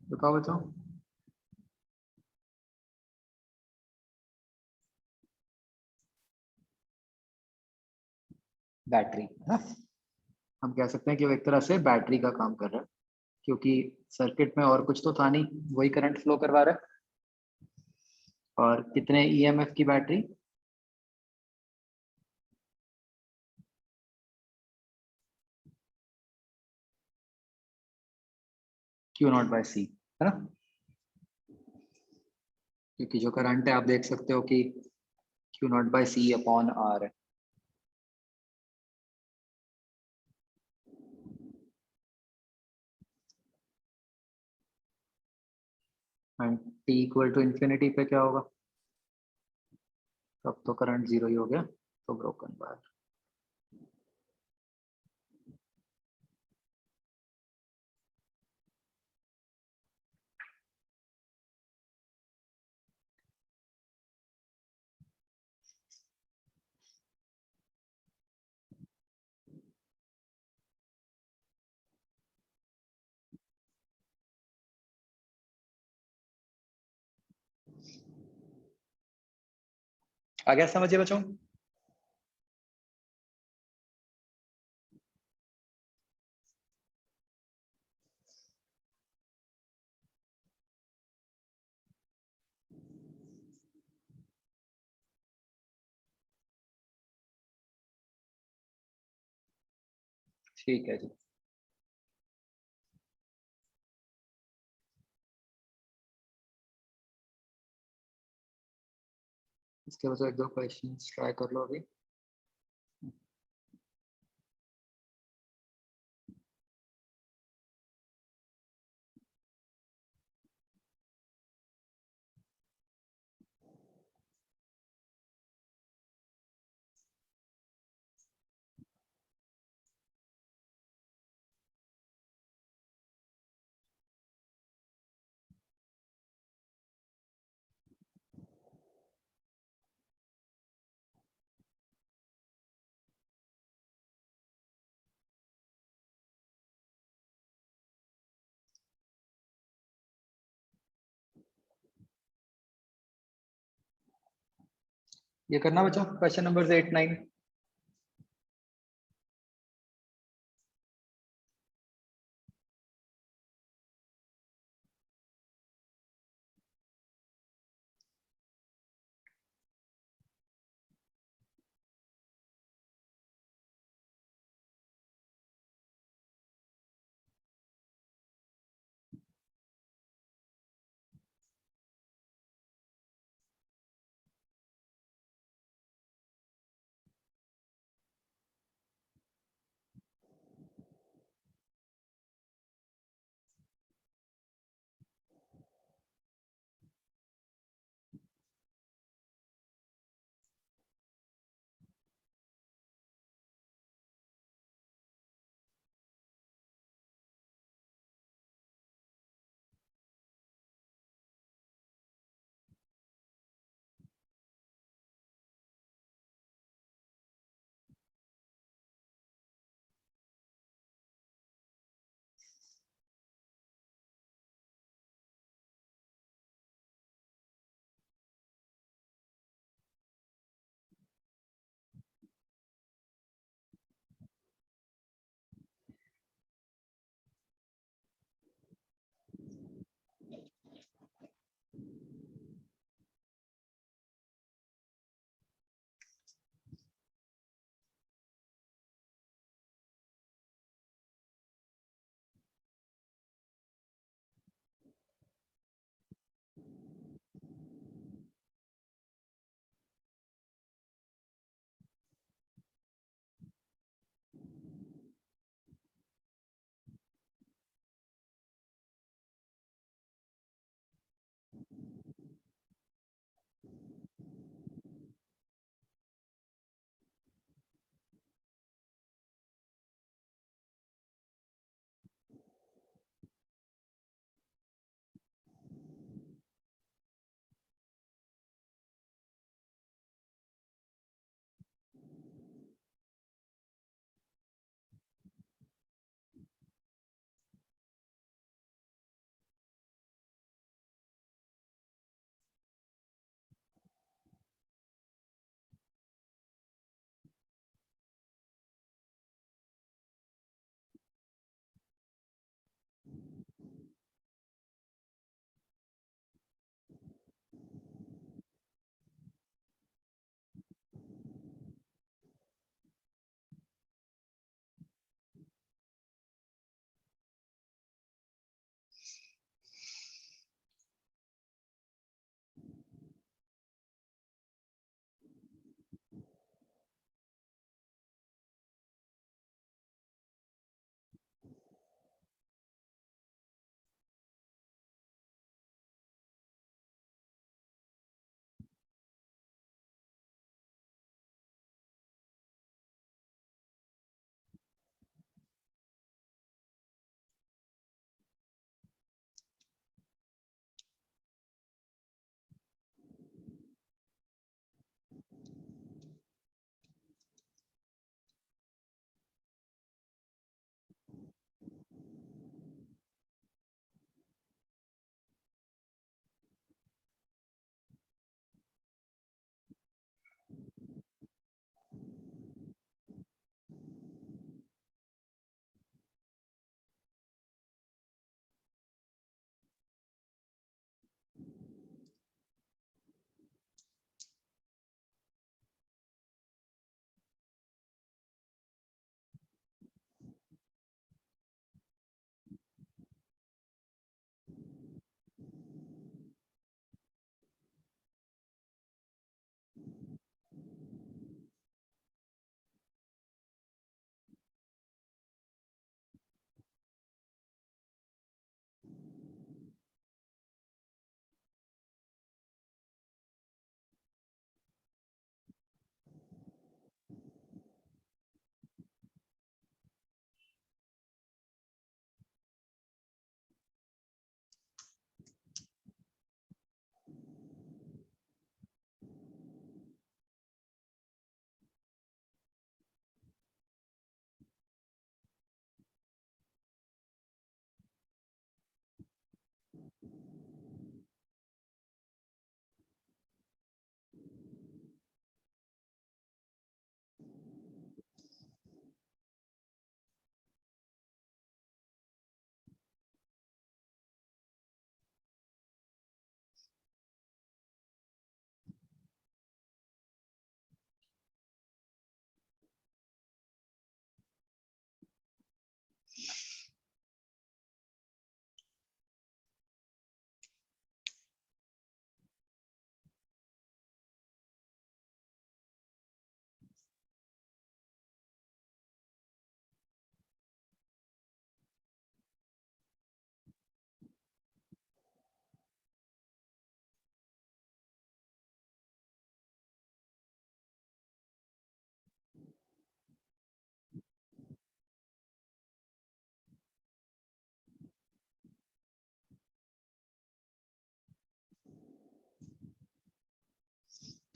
बताओ बच्चों। बैटरी है ना, हम कह सकते हैं कि वो एक तरह से बैटरी का काम कर रहा है, क्योंकि सर्किट में और कुछ तो था नहीं, वही करंट फ्लो करवा रहा है। और कितने ईएमएफ की बैटरी? क्यू नॉट बाय सी, है ना, क्योंकि जो करंट है आप देख सकते हो कि Q not by C upon R है। And t equal to infinity पे क्या होगा? तब तो करंट जीरो ही हो गया, तो ब्रोकन वायर। आ गया समझिए बच्चों? ठीक है जी। इसके बाद एक दो क्वेश्चन ट्राई कर लो अभी। ये करना बच्चों, क्वेश्चन नंबर 8 9।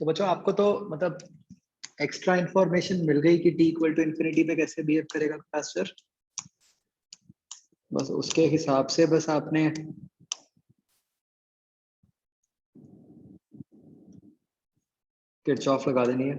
तो बच्चों आपको तो मतलब एक्स्ट्रा इंफॉर्मेशन मिल गई कि t इक्वल टू इन्फिनिटी पे कैसे बिहेव करेगा कैपेसिटर। बस उसके हिसाब से बस आपने किरचॉफ लगा देनी है।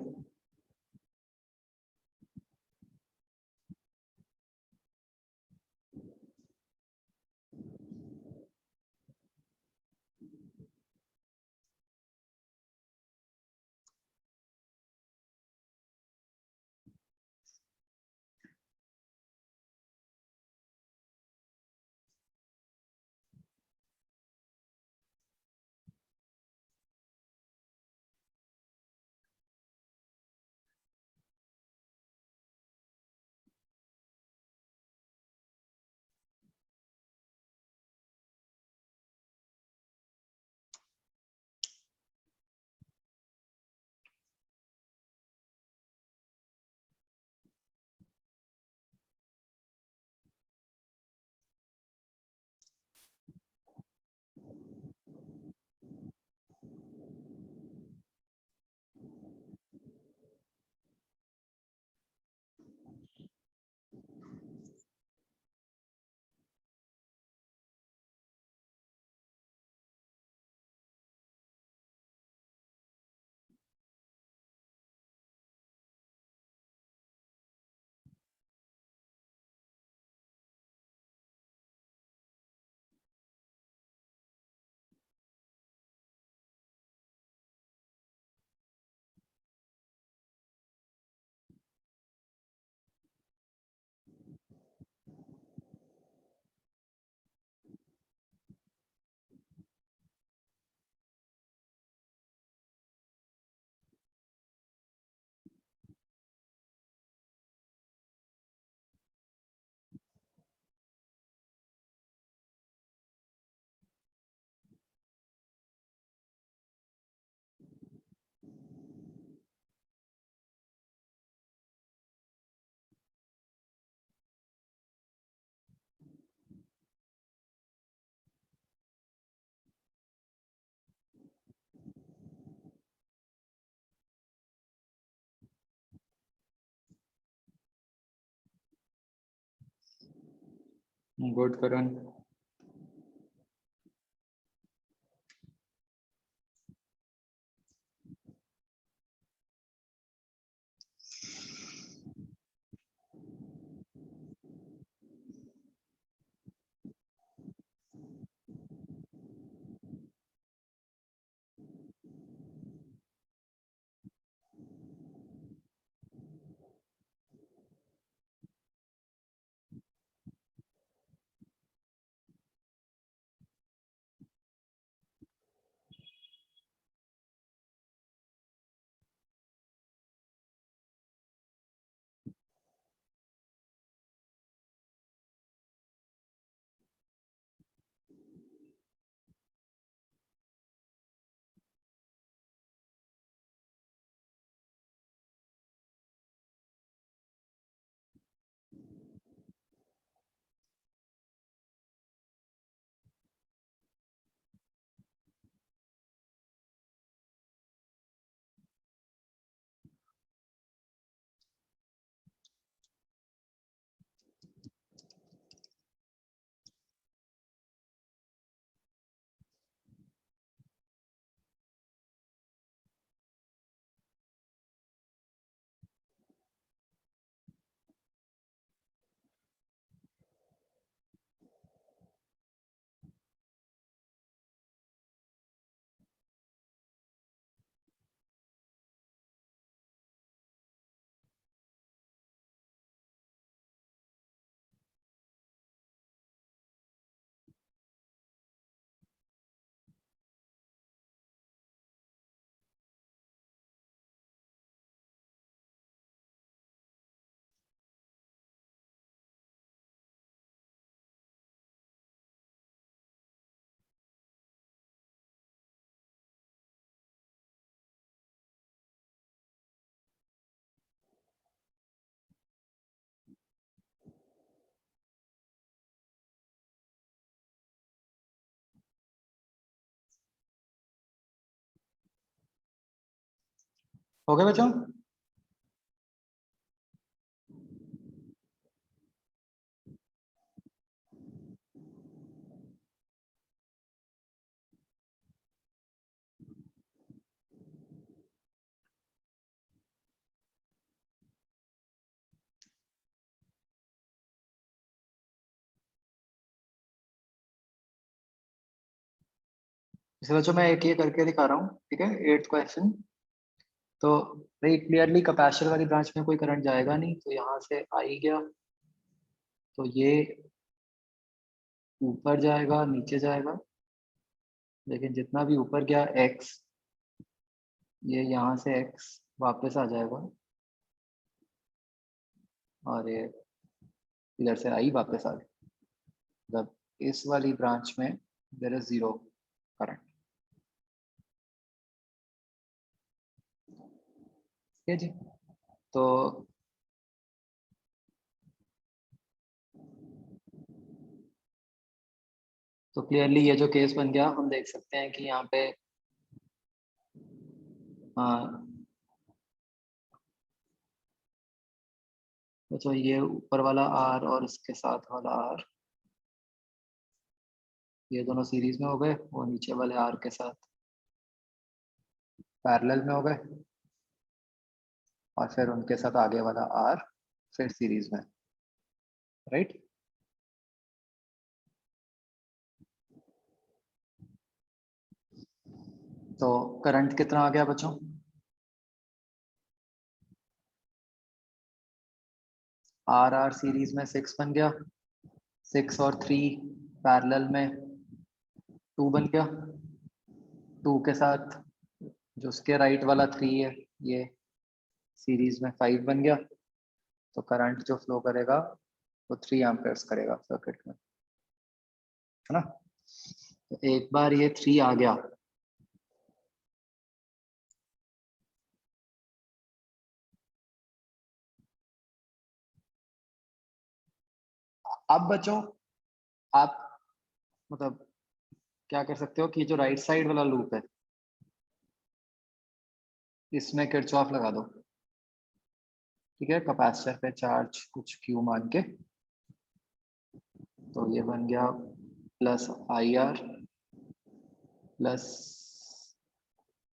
गुड करण। हो गए बच्चों? इसे बच्चों मैं एक करके दिखा रहा हूँ, ठीक है। 8th question. तो भाई क्लियरली कैपेसिटर वाली ब्रांच में कोई करंट जाएगा नहीं, तो यहाँ से आ ही गया, तो ये ऊपर जाएगा नीचे जाएगा, लेकिन जितना भी ऊपर गया x, ये यहाँ से x वापस आ जाएगा, और ये इधर से आई वापस आ गया। मतलब इस वाली ब्रांच में देयर इज 0 करंट। ठीक है जी। तो क्लियरली ये जो केस बन गया, हम देख सकते हैं कि यहाँ पे तो ये ऊपर वाला R और इसके साथ वाला R, ये दोनों सीरीज में हो गए, वो नीचे वाले R के साथ पैरेलल में हो गए, और फिर उनके साथ आगे वाला R फिर सीरीज में, राइट। तो करंट कितना आ गया बच्चों? R सीरीज में 6 बन गया, 6 और 3 पैरेलल में 2 बन गया, 2 के साथ जो उसके राइट वाला 3 है, ये सीरीज में 5 बन गया। तो करंट जो फ्लो करेगा वो 3 एम्पेयर्स करेगा सर्किट में, है ना। तो एक बार ये 3 आ गया, अब बच्चों आप मतलब क्या कर सकते हो कि जो राइट साइड वाला लूप है, इसमें किरचॉफ लगा दो, ठीक है। कैपेसिटर पे चार्ज कुछ Q मान के, तो ये बन गया plus IR plus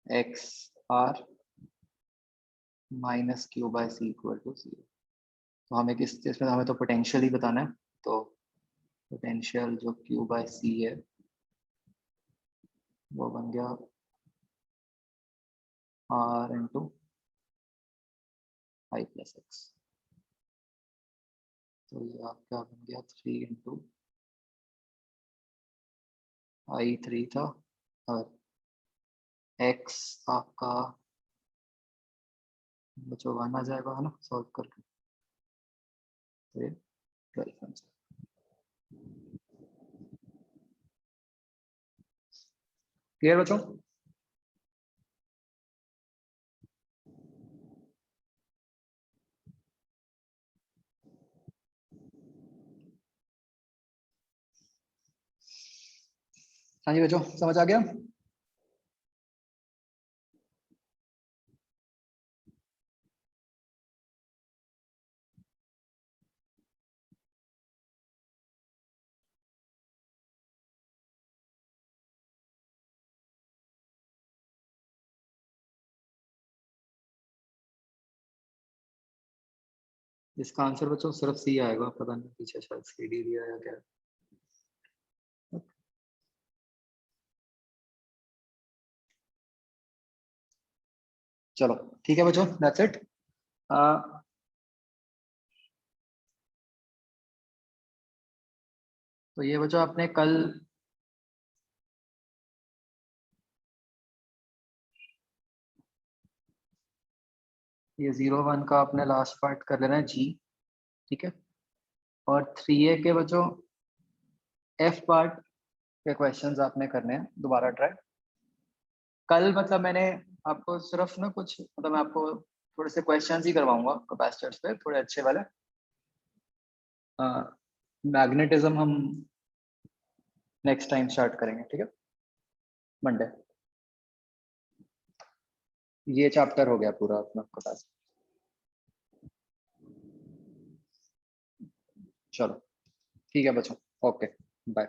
XR minus Q/C equal to 0। तो हमें किस चीज में, हमें तो पोटेंशियल ही बताना है, तो पोटेंशियल जो Q/C है वो बन गया R into I plus x. तो ये आपका बन गया 3 इंटू I3 था, और x आपका बच्चों 1 आ जाएगा, है ना, सॉल्व करके। तो ये 12 आंसर। क्लियर बच्चों? हाँ जी बच्चों, समझ आ गया? इसका आंसर बच्चों सिर्फ C आएगा, पता नहीं पीछे शायद CD दिया है क्या। चलो ठीक है बच्चों, दैट्स इट। तो ये बच्चों आपने कल ये 0-1 का आपने लास्ट पार्ट कर लेना है G, ठीक है। और 3A के बच्चों F पार्ट के क्वेश्चंस आपने करने हैं दोबारा ट्राई। कल मतलब मैंने आपको सिर्फ ना कुछ मतलब मैं आपको थोड़े से क्वेश्चंस ही करवाऊंगा कैपेसिटर्स पे, थोड़े अच्छे वाले। मैग्नेटिज्म हम नेक्स्ट टाइम स्टार्ट करेंगे, ठीक है, मंडे। ये चैप्टर हो गया पूरा अपना आपके पास। चलो ठीक है बच्चों, ओके बाय।